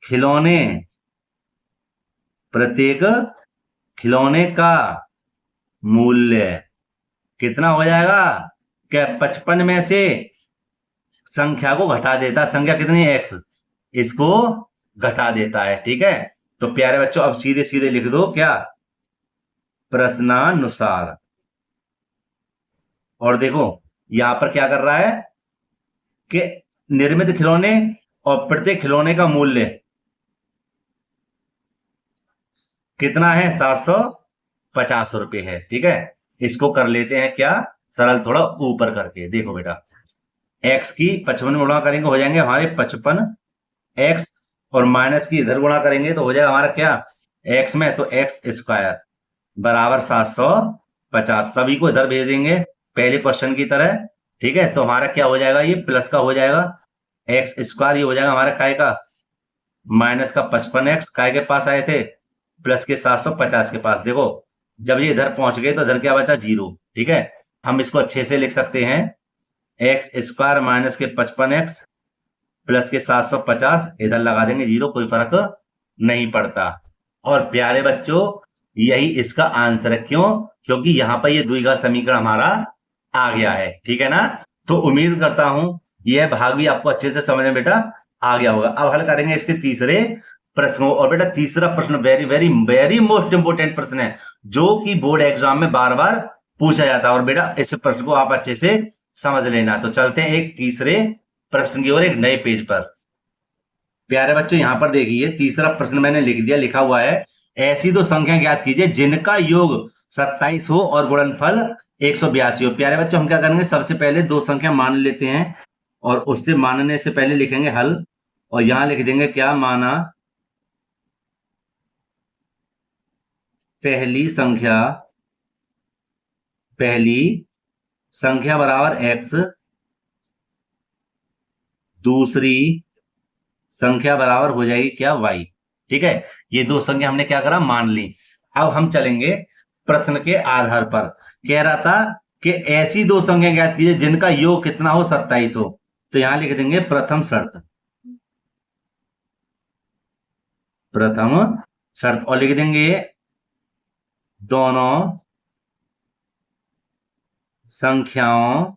खिलौने, प्रत्येक खिलौने का मूल्य कितना हो जाएगा, क्या 55 में से संख्या को घटा देता है। संख्या कितनी है, एक्स, इसको घटा देता है। ठीक है। तो प्यारे बच्चों अब सीधे सीधे लिख दो क्या, प्रश्नानुसार। और देखो यहां पर क्या कर रहा है कि निर्मित खिलौने और प्रत्येक खिलौने का मूल्य कितना है, 750 रुपए है। ठीक है। इसको कर लेते हैं क्या, सरल थोड़ा ऊपर करके। देखो बेटा, एक्स की 55 में गुणा करेंगे हो जाएंगे हमारे 55 एक्स, और माइनस की इधर गुणा करेंगे तो हो जाएगा हमारा क्या, एक्स में, तो एक्स स्क्वायर बराबर 750। सभी को इधर भेजेंगे पहले क्वेश्चन की तरह। ठीक है। तो हमारा क्या हो जाएगा, ये प्लस का हो जाएगा एक्स स्क्वायर, ये हो जाएगा हमारा काय का, माइनस का 55x, काय के पास आए थे, प्लस के 750 के पास। देखो जब ये इधर पहुंच गए तो इधर क्या बचा, 0। ठीक है। हम इसको अच्छे से लिख सकते हैं, एक्स स्क्वायर माइनस के 55x प्लस के 750, इधर लगा देंगे 0, कोई फर्क नहीं पड़ता। और प्यारे बच्चों यही इसका आंसर है। क्यों, क्योंकि यहां पर ये द्विघात समीकरण हमारा आ गया है। ठीक है ना। तो उम्मीद करता हूं यह भाग भी आपको अच्छे से समझ में बेटा आ गया होगा। अब हल करेंगे इसके तीसरे प्रश्नों। और बेटा तीसरा प्रश्न very very very most important प्रश्न है, जो कि बोर्ड एग्जाम में बार बार पूछा जाता है। और बेटा इस प्रश्न को आप अच्छे से समझ लेना। तो चलते हैं एक तीसरे प्रश्न की ओर, एक नए पेज पर। प्यारे बच्चों यहां पर देखिए तीसरा प्रश्न मैंने लिख दिया, लिखा हुआ है, ऐसी दो संख्या ज्ञात कीजिए जिनका योग 27 हो और गुणनफल 182 हो। प्यारे बच्चों हम क्या करेंगे, सबसे पहले दो संख्या मान लेते हैं और उससे मानने से पहले लिखेंगे हल, और यहां लिख देंगे क्या, माना पहली संख्या बराबर x, दूसरी संख्या बराबर हो जाएगी क्या, y। ठीक है। ये दो संख्या हमने क्या करा, मान ली। अब हम चलेंगे प्रश्न के आधार पर। कह रहा था कि ऐसी दो संख्या ज्ञात कीजिए जिनका योग कितना हो, 27 हो। तो यहां लिख देंगे प्रथम शर्त, और लिख देंगे दोनों संख्याओं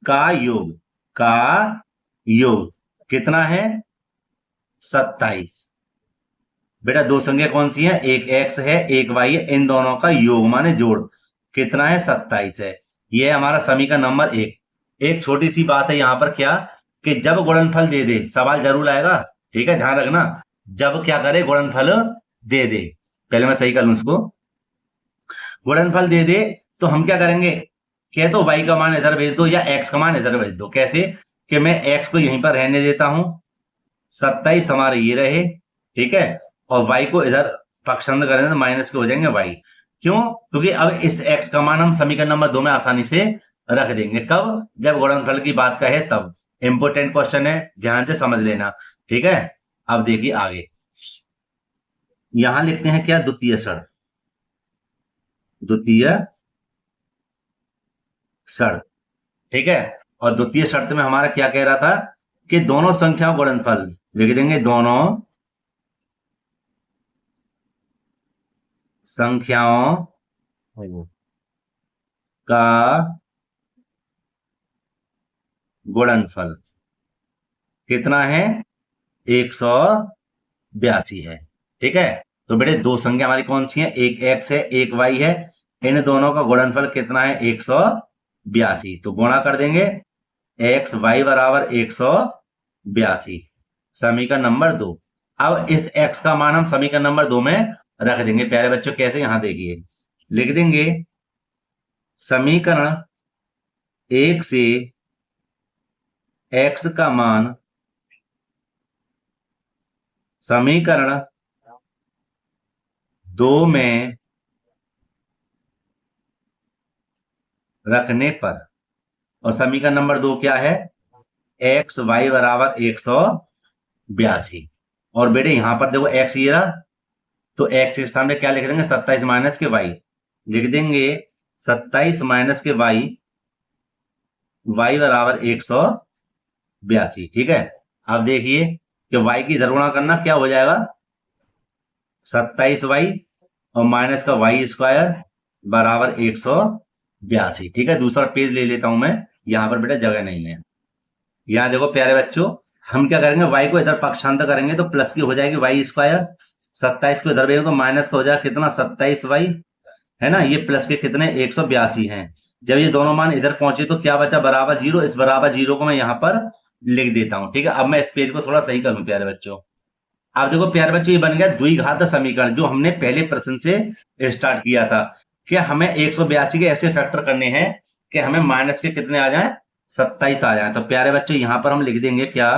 का योग कितना है, 27। बेटा दो संख्या कौन सी है, एक x है एक y है, इन दोनों का योग माने जोड़ कितना है, 27 है। ये हमारा समीकरण नंबर 1। एक छोटी सी बात है यहां पर, क्या कि जब गुणनफल दे दे, सवाल जरूर आएगा। ठीक है, ध्यान रखना, जब क्या करे, गुणनफल दे दे, पहले मैं सही कर लूं इसको, गुणनफल दे दे तो हम क्या करेंगे, क्या तो y का मान इधर भेज दो या x का मान इधर भेज दो। कैसे कि मैं x को यहीं पर रहने देता हूं, 27 हमारे ये रहे, ठीक है, और y को इधर पक्षांतर करेंगे तो माइनस के हो जाएंगे y। क्यों? क्योंकि अब इस x का मान हम समीकरण नंबर 2 में आसानी से रख देंगे। कब? जब गुणनफल की बात का है तब। इंपोर्टेंट क्वेश्चन है, ध्यान से समझ लेना, ठीक है। अब देखिए आगे, यहां लिखते हैं क्या, द्वितीय शर्त। द्वितीय शर्त, ठीक है। और द्वितीय शर्त में हमारा क्या कह रहा था कि दोनों संख्याओं गुणनफल, लिख देंगे दोनों संख्याओं का गुणनफल कितना है, 182 है, ठीक है। तो बेटे दो संख्या हमारी कौन सी है, एक x है एक y है, इन दोनों का गुणनफल कितना है, 182। तो गुणा कर देंगे, x y बराबर 182, समीकरण नंबर 2। अब इस x का मान हम समीकरण नंबर 2 में रख देंगे प्यारे बच्चों। कैसे? यहां देखिए, लिख देंगे समीकरण 1 से x का मान समीकरण 2 में रखने पर, और समीकरण नंबर 2 क्या है, x y बराबर 182। और बेटे यहां पर देखो x ये रहा, तो x के स्थान में क्या लिख देंगे, 27 माइनस के y लिख देंगे, 27 माइनस के y, y बराबर 182, ठीक है। अब देखिए कि y की इधर गुणा करना, क्या हो जाएगा, 27y और माइनस का y स्क्वायर बराबर 182, ठीक है। दूसरा पेज ले लेता हूं मैं, यहां पर बेटा जगह नहीं है। यहां देखो प्यारे बच्चों, हम क्या करेंगे, y को इधर पक्षांतर करेंगे तो प्लस की हो जाएगी y स्क्वायर, 27 को इधर भेजेंगे तो माइनस का हो जाएगा कितना, 27y, है ना। ये प्लस के कितने, 182 हैं। जब ये दोनों मान इधर पहुंचे तो क्या बचा, बराबर 0। इस बराबर 0 को मैं यहां पर लिख देता हूं, ठीक है। अब मैं इस पेज को थोड़ा सही करूं प्यारे बच्चों। अब देखो प्यारे बच्चों, ये बन गया द्विघात समीकरण, जो हमने पहले प्रश्न से स्टार्ट किया था कि हमें 182 के ऐसे फैक्टर करने हैं कि हमें माइनस के कितने आ जाएं, 27 आ जाए। तो प्यारे बच्चों यहां पर हम लिख देंगे क्या,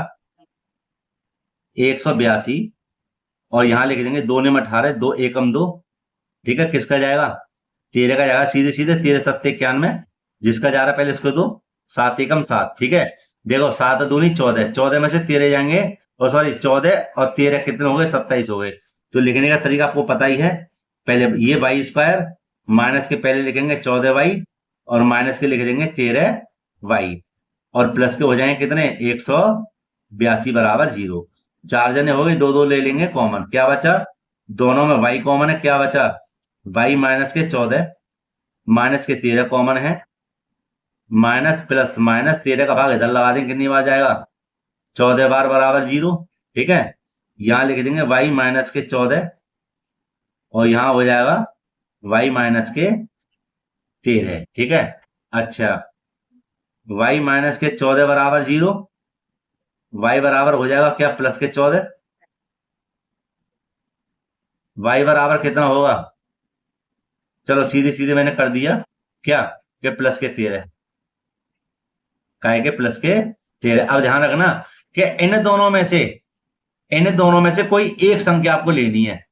182, और यहां लिख देंगे 2 ने 18, 2 एकम 2, ठीक है। किसका जाएगा, 13 का जाएगा, सीधे सीधे 13 सत्ते 91, जिसका जा रहा है पहले इसको दो, 7 एकम 7, ठीक है। देखो 7 दूनी 14, 14 में से 13 जाएंगे, और सॉरी 14 और 13 कितने हो गए, 27 हो गए। तो लिखने का तरीका आपको पता ही है, पहले ये वाई स्क्वायर, माइनस के पहले लिखेंगे 14y, और माइनस के लिख देंगे 13y, और प्लस के हो जाएंगे कितने, 182 बराबर 0। 4 जने हो गए, 2 2 ले लेंगे कॉमन, क्या बचा, दोनों में y कॉमन है, क्या बचा, y माइनस के 14 माइनस के 13 कॉमन है, माइनस प्लस माइनस 13 का भाग इधर लगा देंगे, कितनी बार जाएगा, 14 बार बराबर 0, ठीक है। यहां लिख देंगे y माइनस के 14, और यहां हो जाएगा y माइनस के 13, ठीक है। अच्छा, y माइनस के 14 बराबर 0, y बराबर हो जाएगा क्या, प्लस के 14, y बराबर कितना होगा, चलो सीधे सीधे मैंने कर दिया, क्या, कि प्लस के 13, काहे के प्लस के 13। अब ध्यान रखना कि इन दोनों में से कोई एक संख्या आपको लेनी है।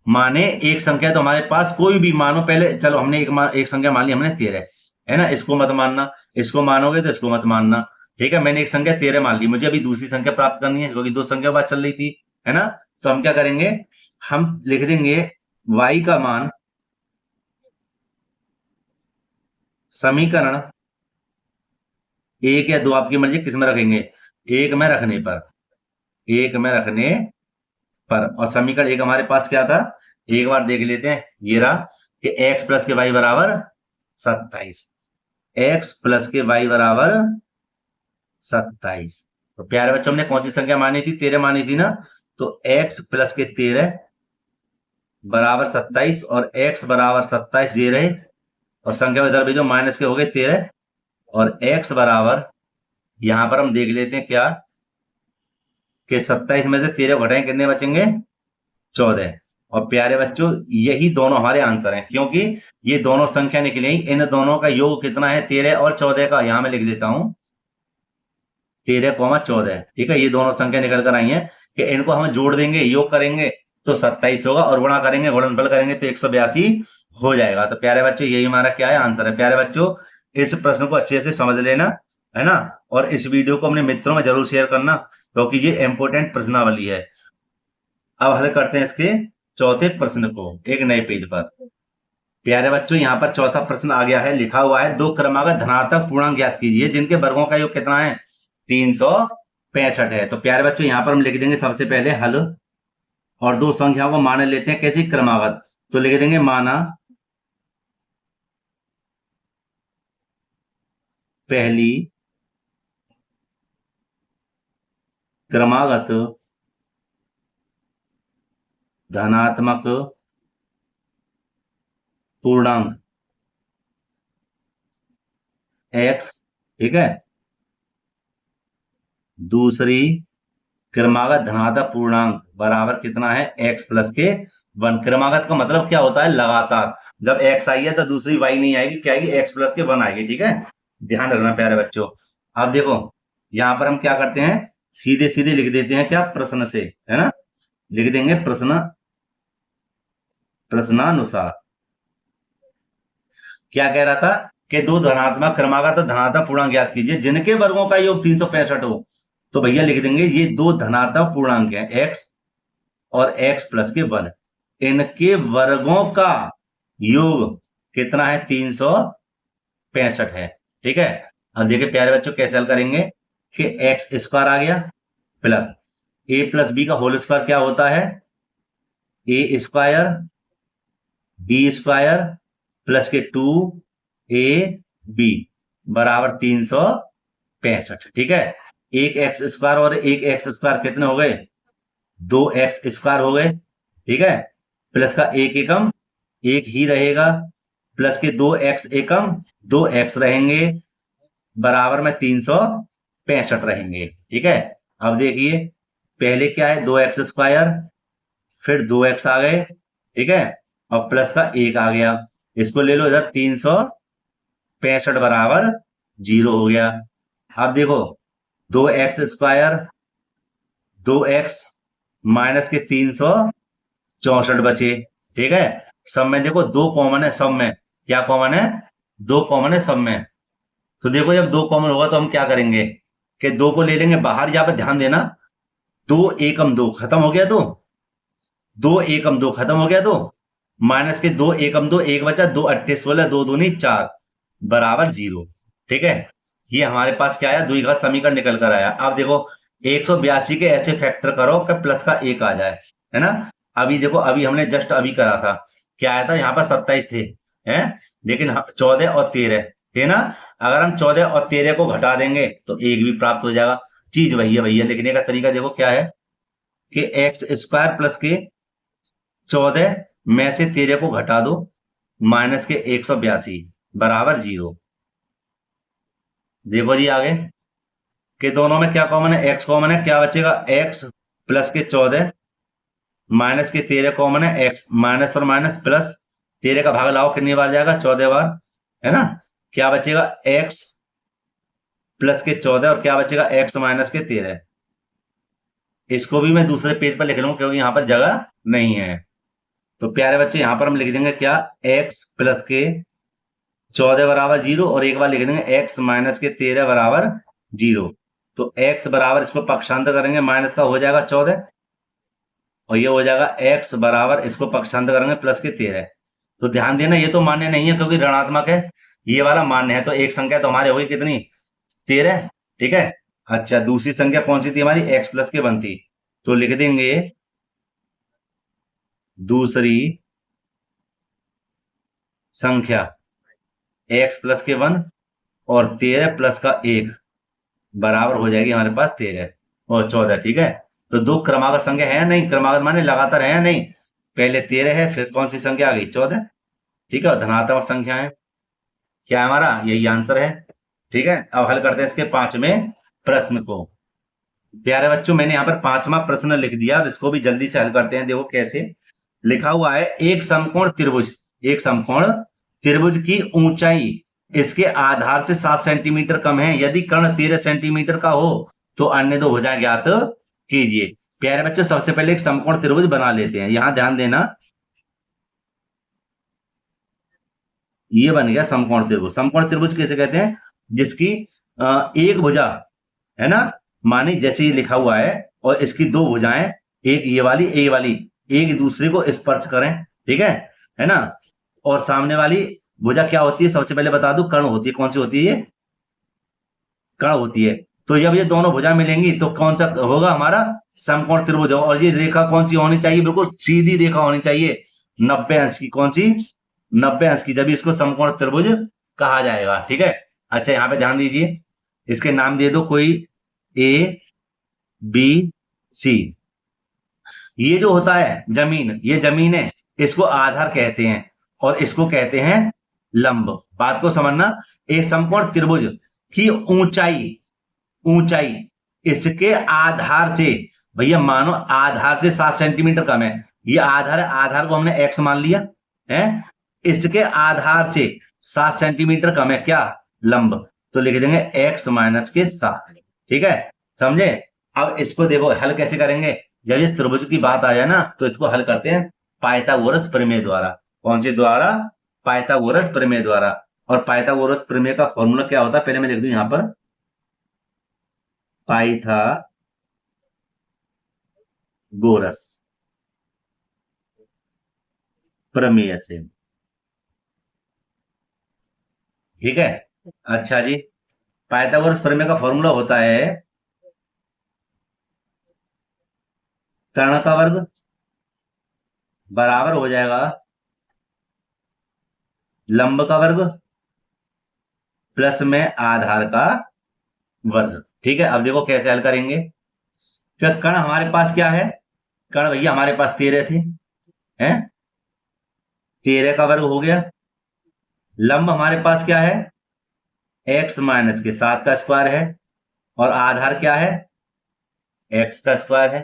माने एक संख्या तो हमारे पास कोई भी मानो, पहले चलो हमने एक संख्या मान ली हमने 13, है ना। इसको मत मानना, इसको मानोगे तो इसको मत मानना, ठीक है। मैंने एक संख्या 13 मान ली, मुझे अभी दूसरी संख्या प्राप्त करनी है क्योंकि 2 संख्या बात चल रही थी, है ना। तो हम क्या करेंगे, हम लिख देंगे y का मान समीकरण 1 या 2, आपकी मर्जी किस में रखेंगे, 1 में रखने पर, और समीकरण 1 हमारे पास क्या था, एक बार देख लेते हैं, ये रहा कि x प्लस के y बराबर 27, x प्लस के y बराबर 27। तो प्यारे बच्चों, हमने कौन सी संख्या मानी थी, 13 मानी थी ना। तो x प्लस के 13 बराबर 27, और x बराबर 27 ये रहे, और संख्या इधर भेजो, माइनस के हो गए 13, और x बराबर यहां पर हम देख लेते हैं क्या, कि 27 में से 13 घटाएं कितने बचेंगे, 14, और प्यारे बच्चों यही दोनों हमारे आंसर हैं, क्योंकि ये दोनों संख्या निकली। इन दोनों का योग कितना है? 13 और 14 का। यहां मैं लिख देता हूं 13,14। ठीक है, ये दोनों संख्या निकल कर आई हैं कि इनको हम जोड़ देंगे, योग करेंगे तो 27 होगा, और गुणा करेंगे, गुणनफल करेंगे तो 182 हो जाएगा। तो प्यारे बच्चों यही हमारा क्या है? आंसर है। प्यारे बच्चों इस प्रश्न को अच्छे से समझ लेना, है ना, और इस वीडियो को अपने मित्रों में जरूर शेयर करना, क्योंकि ये इंपोर्टेंट प्रश्नावली है। अब हल करते हैं इसके चौथे प्रश्न को एक नए पेज पर। प्यारे बच्चों यहाँ पर चौथा प्रश्न आ गया है, लिखा हुआ है दो क्रमागत धनात्मक पूर्णांक ज्ञात कीजिए जिनके वर्गों का योग कितना है? 365 है। तो प्यारे बच्चों यहाँ पर हम लिख देंगे सबसे पहले हल, और दो संख्याओं को मान लेते हैं कैसी? क्रमागत। तो लिख देंगे माना पहली क्रमागत धनात्मक पूर्णांक x, ठीक है, दूसरी क्रमागत धनात्मक पूर्णांक बराबर कितना है? x प्लस के 1। क्रमागत का मतलब क्या होता है? लगातार। जब x आई है तो दूसरी y नहीं आएगी, क्या आएगी? x प्लस के 1 आएगी। ठीक है, ध्यान रखना प्यारे बच्चों। अब देखो यहां पर हम क्या करते हैं, सीधे सीधे लिख देते हैं क्या? प्रश्न से, है ना, लिख देंगे प्रश्नानुसार। क्या कह रहा था कि दो धनात्मक क्रमागत और धनात्मक पूर्णांक ज्ञात कीजिए जिनके वर्गों का योग 365 हो। तो भैया लिख देंगे ये दो धनात्मक पूर्णांक हैं x और x प्लस के 1, इनके वर्गों का योग कितना है? 365 है। ठीक है, अब देखिए प्यारे बच्चों कैसे हल करेंगे कि एक्स स्क्वायर आ गया प्लस a प्लस बी का होल स्क्वायर क्या होता है? a square b square plus के 2ab बराबर 365। ठीक है, एक एक्स स्क्वायर और एक एक्स स्क्वायर कितने हो गए? 2x स्क्वायर हो गए। ठीक है, प्लस का एक एकम एक ही रहेगा, प्लस के 2x एकम 2x रहेंगे, बराबर में 365 रहेंगे। ठीक है, अब देखिए पहले क्या है? 2x स्क्वायर, फिर 2x आ गए, ठीक है, और प्लस का एक आ गया, इसको ले लो इधर, 365 बराबर 0 हो गया। अब देखो 2x स्क्वायर 2x माइनस के 364 बचे। ठीक है, सब में देखो दो कॉमन है, सब में क्या कॉमन है? दो कॉमन है सब में। तो देखो जब दो कॉमन होगा तो हम क्या करेंगे कि दो को ले लेंगे बाहर। यहाँ पर ध्यान देना, 2 एकम 2 खत्म हो गया, तो 2 एकम 2 खत्म हो गया, तो माइनस के 2 एकम 2 एक बचा, 2 अट्ठे 16 2 दूनी 4 बराबर 0। ठीक है, ये हमारे पास क्या आया? द्विघात समीकरण निकल कर आया। अब देखो 182 के ऐसे फैक्टर करो कि प्लस का एक आ जाए, है ना। अभी देखो अभी हमने जस्ट अभी करा था, क्या आया था? यहाँ पर 27 थे, हैं, लेकिन 14 और 13 थे ना। अगर हम 14 और 13 को घटा देंगे तो एक भी प्राप्त हो जाएगा। चीज वही है भैया, लिखने का तरीका देखो क्या है कि एक्स स्क्वायर प्लस के 14 में से 13 को घटा दो, माइनस के 182 बराबर 0। देखो जी आगे कि दोनों में क्या कॉमन है? एक्स कॉमन है, क्या बचेगा? एक्स प्लस के 14 माइनस के 13 कॉमन है, एक्स माइनस और माइनस प्लस, 13 का भाग लाओ कितनी बार जाएगा? 14 बार, है ना। क्या बचेगा? एक्स प्लस के 14 और क्या बचेगा? एक्स माइनस के 13। इसको भी मैं दूसरे पेज पर लिख लूंगा क्योंकि यहां पर जगह नहीं है। तो प्यारे बच्चे यहां पर हम लिख देंगे क्या? एक्स प्लस के 14 बराबर 0, और एक बार लिख देंगे एक्स माइनस के 13 बराबर 0। तो x बराबर, इसको पक्षांतर करेंगे, माइनस का हो जाएगा 14, और ये हो जाएगा x बराबर, इसको पक्षांतर करेंगे प्लस के 13। तो ध्यान देना ये तो मान्य नहीं है क्योंकि ऋणात्मक है, ये वाला मान्य है। तो एक संख्या तो हमारी होगी कितनी? 13। ठीक है, अच्छा दूसरी संख्या कौन सी थी हमारी? x प्लस के 1 थी। तो लिख देंगे दूसरी संख्या x प्लस के 1 और 13 प्लस का 1 बराबर हो जाएगी हमारे पास 13 और 14। ठीक है, तो दो क्रमागत संख्या है या नहीं? क्रमागत माने लगातार है या नहीं? पहले 13 है, फिर कौन सी संख्या आ गई? 14। ठीक है, और धनात्मक संख्या है, क्या है हमारा? यही आंसर है। ठीक है, अब हल करते हैं इसके पांचवें प्रश्न को। प्यारे बच्चों मैंने यहाँ पर पांचवा प्रश्न लिख दिया और इसको भी जल्दी से हल करते हैं। देखो कैसे, लिखा हुआ है एक समकोण त्रिभुज की ऊंचाई इसके आधार से 7 सेंटीमीटर कम है, यदि कर्ण 13 सेंटीमीटर का हो तो अन्य दो भुजाएं ज्ञात कीजिए। प्यारे बच्चों, सबसे पहले एक समकोण त्रिभुज बना लेते हैं। यहां ध्यान देना, ये बन गया समकोण त्रिभुज। समकोण त्रिभुज किसे कहते हैं? जिसकी एक भुजा है ना, माने जैसे ये लिखा हुआ है, और इसकी दो भुजाएं, एक ये वाली एक दूसरे को स्पर्श करें, ठीक है ना। और सामने वाली भुजा क्या होती है? सबसे पहले बता दूं, कर्ण होती है। कौन सी होती है? ये कर्ण होती है। तो जब ये दोनों भुजा मिलेंगी तो कौन सा होगा? हमारा समकोण त्रिभुज होगा। और ये रेखा कौन सी होनी चाहिए? बिल्कुल सीधी रेखा होनी चाहिए, 90 अंश की। कौन सी? 90 अंश की, जब इसको समकोण त्रिभुज कहा जाएगा, ठीक है। अच्छा, यहाँ पे ध्यान दीजिए, इसके नाम दे दो कोई ए बी सी। ये जो होता है जमीन, ये जमीन है, इसको आधार कहते हैं और इसको कहते हैं लंब। बात को समझना, एक समकोण त्रिभुज की ऊंचाई इसके आधार से, भैया मानो आधार से 7 सेंटीमीटर कम है, ये आधार है, आधार को हमने x मान लिया है, इसके आधार से 7 सेंटीमीटर कम है क्या? लंब। तो लिख देंगे x माइनस के 7, ठीक है, समझे। अब इसको देखो हल कैसे करेंगे। जब ये त्रिभुज की बात आ जाए ना, तो इसको हल करते हैं पाइथागोरस प्रमेय द्वारा। कौन सी द्वारा? पाइथागोरस प्रमेय द्वारा। और पाइथागोरस प्रमेय का फॉर्मूला क्या होता है? पहले मैं लिख दूं यहां पर, पाइथागोरस प्रमेय से, ठीक है। अच्छा जी, पाइथागोरस प्रमेय का फॉर्मूला होता है कर्ण का वर्ग बराबर हो जाएगा लंब का वर्ग प्लस में आधार का वर्ग, ठीक है। अब देखो कैसे हल करेंगे। क्या कर्ण हमारे पास क्या है? कर्ण भैया हमारे पास 13 थे, हैं? 13 का वर्ग हो गया। लंब हमारे पास क्या है? x माइनस के 7 का स्क्वायर है, और आधार क्या है? x का स्क्वायर है,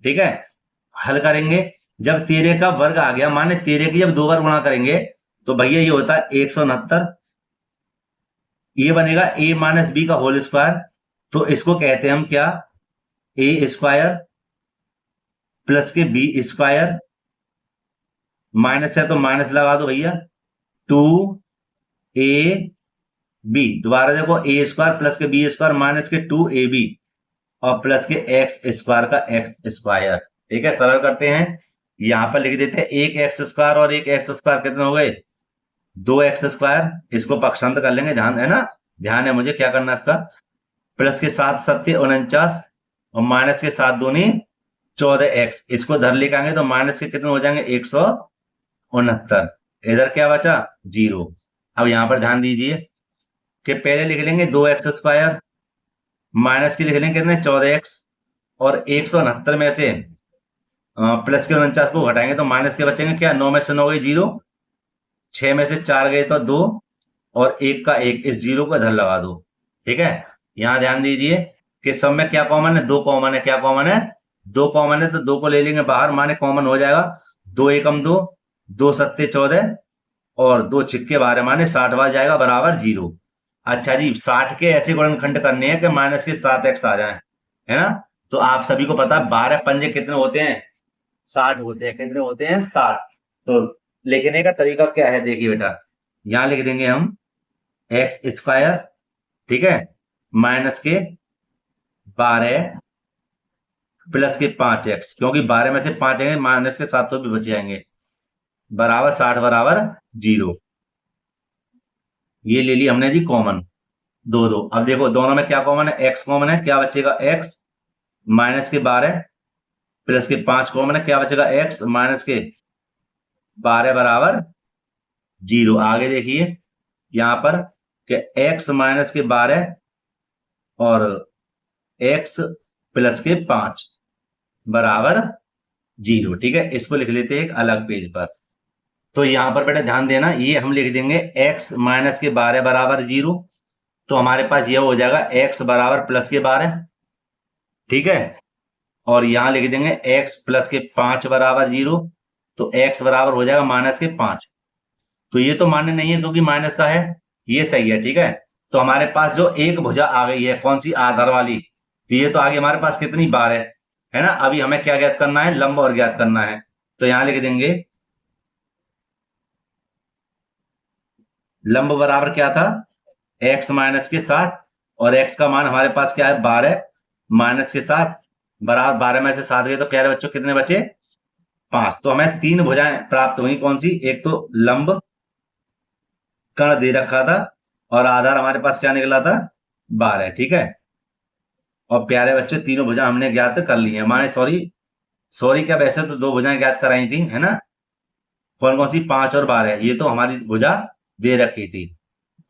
ठीक है। हल करेंगे, जब 13 का वर्ग आ गया, माने 13 की जब 2 बार गुणा करेंगे तो भैया ये होता है 169। ये बनेगा a माइनस बी का होल स्क्वायर। तो इसको कहते हैं हम क्या? a स्क्वायर प्लस के बी स्क्वायर, माइनस है तो माइनस लगा दो भैया, 2ab। दोबारा देखो, a स्क्वायर प्लस के बी स्क्वायर माइनस के 2ab और प्लस के एक्स स्क्वायर का एक्स स्क्वायर, ठीक है। सरल करते हैं, यहां पर लिख देते हैं एक एक्स स्क्वायर और एक एक्स स्क्वायर कितने हो गए? 2x square. इसको पक्षांतर कर लेंगे, ध्यान है ना, ध्यान है मुझे क्या करना है इसका। प्लस के 7 सत्ते 49 और माइनस के 7 दूनी 14x। इसको धर लेकर आएंगे तो माइनस के कितने हो जाएंगे? 169। इधर क्या बचा? 0। अब यहां पर ध्यान दीजिए कि पहले लिख लेंगे 2x स्क्वायर, माइनस के लिख लेंगे कितने? 14x, और 169 में से प्लस के 49 को घटाएंगे तो माइनस के बचेंगे क्या? 9 में से 9 गए 0, 6 में से 4 गए तो 2, और 1 का 1, इस 0 को इधर लगा दो, ठीक है। यहां ध्यान दीजिए कि सब में क्या कॉमन है? 2 कॉमन है। क्या कॉमन है? 2 कॉमन है, तो 2 को ले लेंगे बाहर, माने कॉमन हो जाएगा 2 एकम 2, 2 सत्ते 14 और 2 छिक्के 12, माने 60 बार जाएगा बराबर 0। अच्छा जी, 60 के ऐसे गुणनखंड करने हैं कि माइनस के 7x आ जाए, है ना। तो आप सभी को पता है 12 पंजे कितने होते हैं? 60 होते हैं। कितने होते हैं? 60। तो लिखने का तरीका क्या है? देखिए बेटा, यहां लिख देंगे हम एक्स स्क्वायर, ठीक है, माइनस के 12 प्लस के 5x, क्योंकि 12 में से 5 आएंगे, माइनस के 7 तो भी बच जाएंगे, बराबर 60 बराबर 0। ये ले ली हमने जी कॉमन, 2 अब देखो दोनों में क्या कॉमन है? x कॉमन है, क्या बचेगा? x माइनस के 12 प्लस के 5 कॉमन है, क्या बचेगा? x माइनस के 12 बराबर 0। आगे देखिए यहां पर कि x माइनस के 12 और x प्लस के 5 बराबर 0, ठीक है। इसको लिख लेते हैं एक अलग पेज पर। तो यहां पर बेटा ध्यान देना, ये हम लिख देंगे x माइनस के 12 बराबर 0। तो हमारे पास यह हो जाएगा x बराबर प्लस के 12, ठीक है। और यहां लिख देंगे x प्लस के 5 बराबर 0। तो x बराबर हो जाएगा -5। तो ये तो मान्य नहीं है क्योंकि माइनस का है, ये सही है। ठीक है, तो हमारे पास जो एक भुजा आ गई है, कौन सी, आधार वाली, तो ये तो आगे हमारे पास कितनी, 12 है ना। अभी हमें क्या ज्ञात करना है, लंब और ज्ञात करना है। तो यहां लिख देंगे लंब बराबर क्या था, x माइनस के 7, और x का मान हमारे पास क्या है, 12 माइनस के 7 बराबर 12 में से 7 गए तो प्यारे बच्चों कितने बचे, 5। तो हमें 3 भुजाएं प्राप्त हुई, कौन सी, एक तो लंब कर्ण दे रखा था और आधार हमारे पास क्या निकला था, 12। ठीक है, और प्यारे बच्चों तीनों भुजा हमने ज्ञात कर ली है, माने सॉरी क्या, वैसे तो 2 भुजाएं ज्ञात कराई थी, है ना। कौन कौन सी, 5 और 12, ये तो हमारी भुजा दे रखी थी।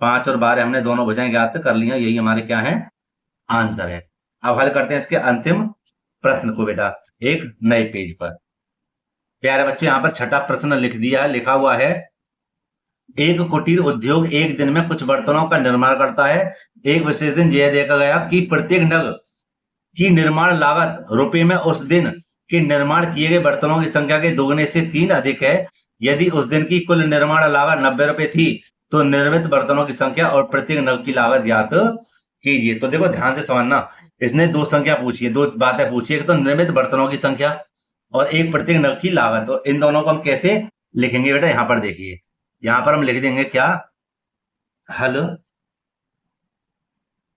5 और 12 हमने दोनों भुजाएं ज्ञात कर ली हैं, यही हमारे क्या है, आंसर है। अब हल करते हैं इसके अंतिम प्रश्न को बेटा, एक नए पेज पर। प्यारे बच्चे यहाँ पर छठा प्रश्न लिख दिया है, लिखा हुआ है, एक कुटीर उद्योग एक दिन में कुछ बर्तनों का निर्माण करता है। एक विशेष दिन यह देखा गया कि प्रत्येक नग की निर्माण लागत रुपए में उस दिन के निर्माण किए गए बर्तनों की संख्या के दोगुने से 3 अधिक है। यदि उस दिन की कुल निर्माण लागत 90 रुपए थी तो निर्मित बर्तनों की संख्या और प्रत्येक नग की लागत ज्ञात कीजिए। तो देखो ध्यान से समझना, इसने 2 संख्या पूछी है, 2 बातें पूछी है, एक तो निर्मित बर्तनों की संख्या और एक प्रत्येक नग की लागत। तो इन दोनों को हम कैसे लिखेंगे बेटा, यहाँ पर देखिए, यहाँ पर हम लिख देंगे क्या, हल,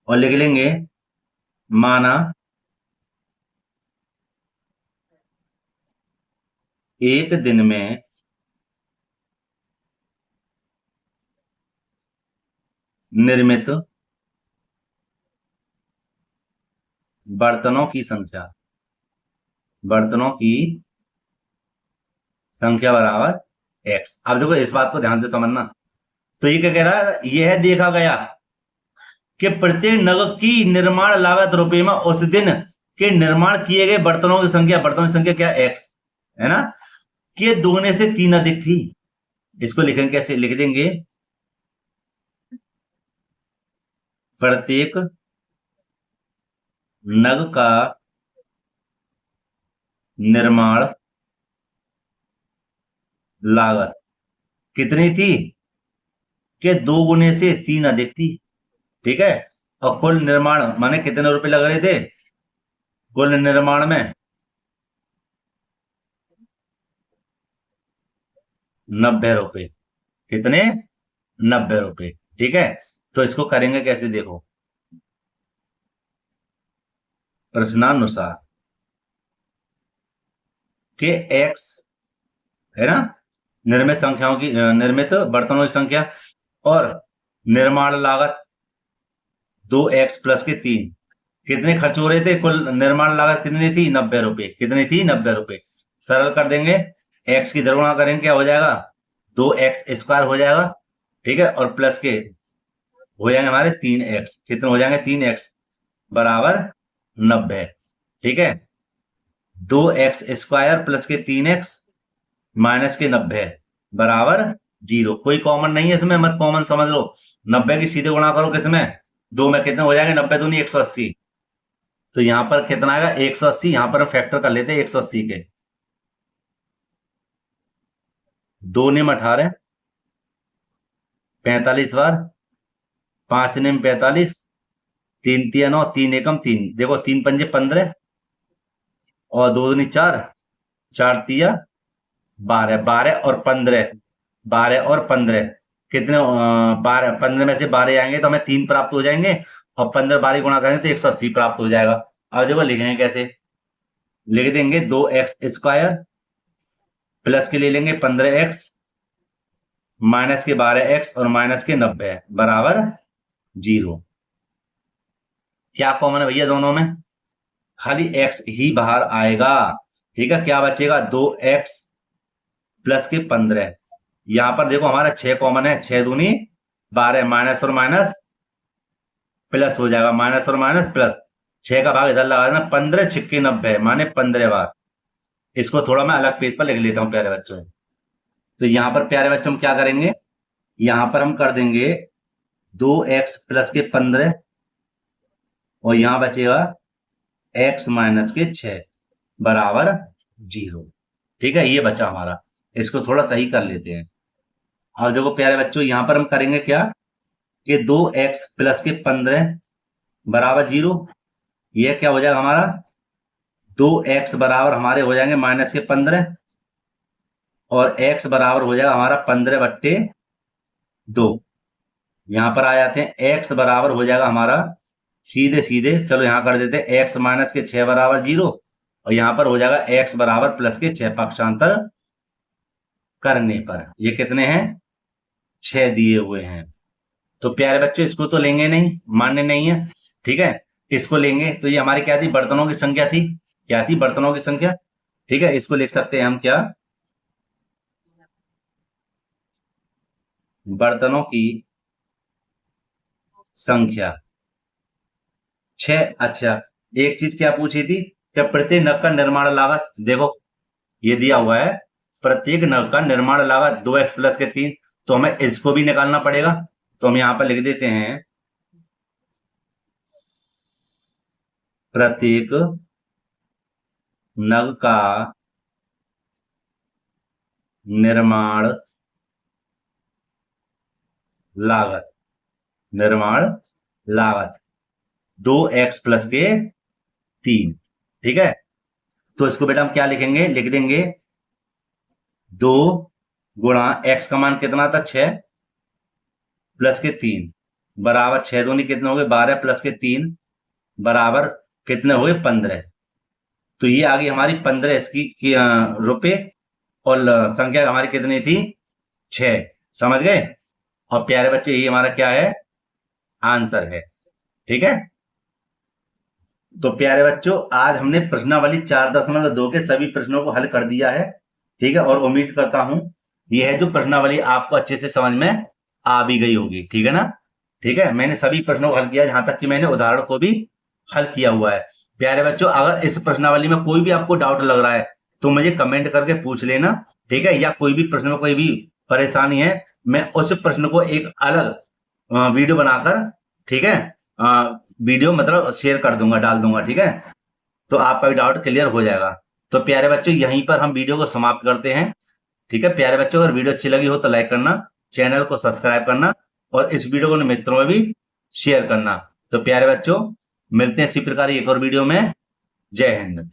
और लिख लेंगे माना एक दिन में निर्मित बर्तनों की संख्या बराबर x। अब देखो इस बात को ध्यान से समझना, तो ये क्या कह रहा है, यह देखा गया कि प्रत्येक नग की निर्माण लागत रुपए में उस दिन के निर्माण किए गए बर्तनों की संख्या क्या, x है ना, के दोगुने से 3 अधिक थी। इसको लिखेंगे कैसे, लिख देंगे प्रत्येक नग का निर्माण लागत कितनी थी, के 2 गुने से 3 अधिक थी। ठीक है, और कुल निर्माण माने कितने रुपए लग रहे थे, कुल निर्माण में 90 रुपए, कितने, 90 रुपए। ठीक है, तो इसको करेंगे कैसे, देखो प्रश्नानुसार के x है ना, निर्मित संख्याओं की निर्मित बर्तनों की संख्या और निर्माण लागत 2x प्लस के 3, कितने खर्च हो रहे थे, कुल निर्माण लागत कितनी थी, 90 रुपए, कितनी थी, 90 रुपए। सरल कर देंगे, x की दर गुणा करेंगे क्या हो जाएगा, 2x² हो जाएगा। ठीक है, और प्लस के हो जाएंगे हमारे 3x, कितने हो जाएंगे, 3x बराबर 90। ठीक है, 2x² प्लस के 3x माइनस के 90 बराबर 0। कोई कॉमन नहीं है इसमें, मत कॉमन समझ लो। 90 की सीधे गुणा करो किसमें, 2 में, कितने हो जाएंगे, 90 दूनी 180। तो यहां पर कितना आएगा, 180। यहां पर हम फैक्टर कर लेते हैं 180 के, 2 निम 18, 45 बार, 5 निम 45, 3 तिया 9, 3 एकम 3, देखो 3 पंजे 15 और 2 दूनी 4, 4 तिया 12, 12 और 15, 12 और 15 कितने, 12, 15 में से 12 आएंगे तो हमें 3 प्राप्त हो जाएंगे, और 15 12 गुणा करेंगे तो 180 प्राप्त हो जाएगा। अब देखो लिखेंगे कैसे, लिख देंगे 2x² प्लस के ले लेंगे 15x माइनस के 12x और माइनस के 90 बराबर 0। क्या कॉमन है भैया दोनों में, खाली x ही बाहर आएगा। ठीक है, क्या बचेगा, 2x प्लस के 15। यहां पर देखो हमारा 6 कॉमन है, 6 दूनी 12, माइनस और माइनस प्लस हो जाएगा, माइनस और माइनस प्लस, 6 का भाग इधर लगा देना, 15 छिक्के 90 माने 15 बार। इसको थोड़ा मैं अलग पेज पर लिख लेता हूं प्यारे बच्चों। तो यहां पर प्यारे बच्चों हम क्या करेंगे, यहां पर हम कर देंगे 2x प्लस के 15 और यहां बचेगा x माइनस के 6 बराबर 0। ठीक है, ये बचा हमारा। इसको थोड़ा सही कर लेते हैं। अब देखो प्यारे बच्चों, यहां पर हम करेंगे क्या कि 2x प्लस के 15 बराबर 0। यह क्या हो जाएगा हमारा, 2x बराबर हमारे हो जाएंगे माइनस के 15 और x बराबर हो जाएगा हमारा 15/2। यहां पर आ जाते हैं, x बराबर हो जाएगा हमारा सीधे सीधे, चलो यहां कर देते हैं x माइनस के 6 बराबर 0 और यहां पर हो जाएगा x बराबर प्लस के 6 पक्षांतर करने पर ये कितने हैं, 6 दिए हुए हैं। तो प्यारे बच्चों इसको तो लेंगे नहीं, मान्य नहीं है, ठीक है। इसको लेंगे तो ये हमारी क्या थी, बर्तनों की संख्या थी, क्या थी, बर्तनों की संख्या, ठीक है। इसको लिख सकते हैं हम क्या, बर्तनों की संख्या 6। अच्छा, एक चीज क्या पूछी थी, क्या प्रत्येक नग का निर्माण लागत, देखो ये दिया हुआ है प्रत्येक नग का निर्माण लागत 2x प्लस के 3, तो हमें इसको भी निकालना पड़ेगा। तो हम यहां पर लिख देते हैं प्रत्येक नग का निर्माण लागत, निर्माण लागत 2x प्लस के 3, ठीक है। तो इसको बेटा हम क्या लिखेंगे, लिख देंगे 2 गुणा x का मान कितना था 6 प्लस के 3 बराबर 6 दूनी कितने हो गए 12 प्लस के 3 बराबर कितने हो गए 15। तो ये आ गई हमारी 15 इसकी रुपए और संख्या हमारी कितनी थी 6, समझ गए। और प्यारे बच्चे ये हमारा क्या है, आंसर है, ठीक है। तो प्यारे बच्चों आज हमने प्रश्नावली 4.2 के सभी प्रश्नों को हल कर दिया है, ठीक है। और उम्मीद करता हूं यह है जो प्रश्नावली आपको अच्छे से समझ में आ भी गई होगी, ठीक है ना। ठीक है, मैंने सभी प्रश्नों को हल किया, जहां तक कि मैंने उदाहरण को भी हल किया हुआ है। प्यारे बच्चों अगर इस प्रश्नावली में कोई भी आपको डाउट लग रहा है तो मुझे कमेंट करके पूछ लेना, ठीक है। या कोई भी प्रश्न में कोई भी परेशानी है, मैं उस प्रश्न को एक अलग वीडियो बनाकर, ठीक है, वीडियो मतलब शेयर कर दूंगा, डाल दूंगा, ठीक है। तो आपका भी डाउट क्लियर हो जाएगा। तो प्यारे बच्चों यहीं पर हम वीडियो को समाप्त करते हैं, ठीक है। प्यारे बच्चों अगर वीडियो अच्छी लगी हो तो लाइक करना, चैनल को सब्सक्राइब करना और इस वीडियो को अपने मित्रों में भी शेयर करना। तो प्यारे बच्चों मिलते हैं इसी प्रकार एक और वीडियो में। जय हिंद।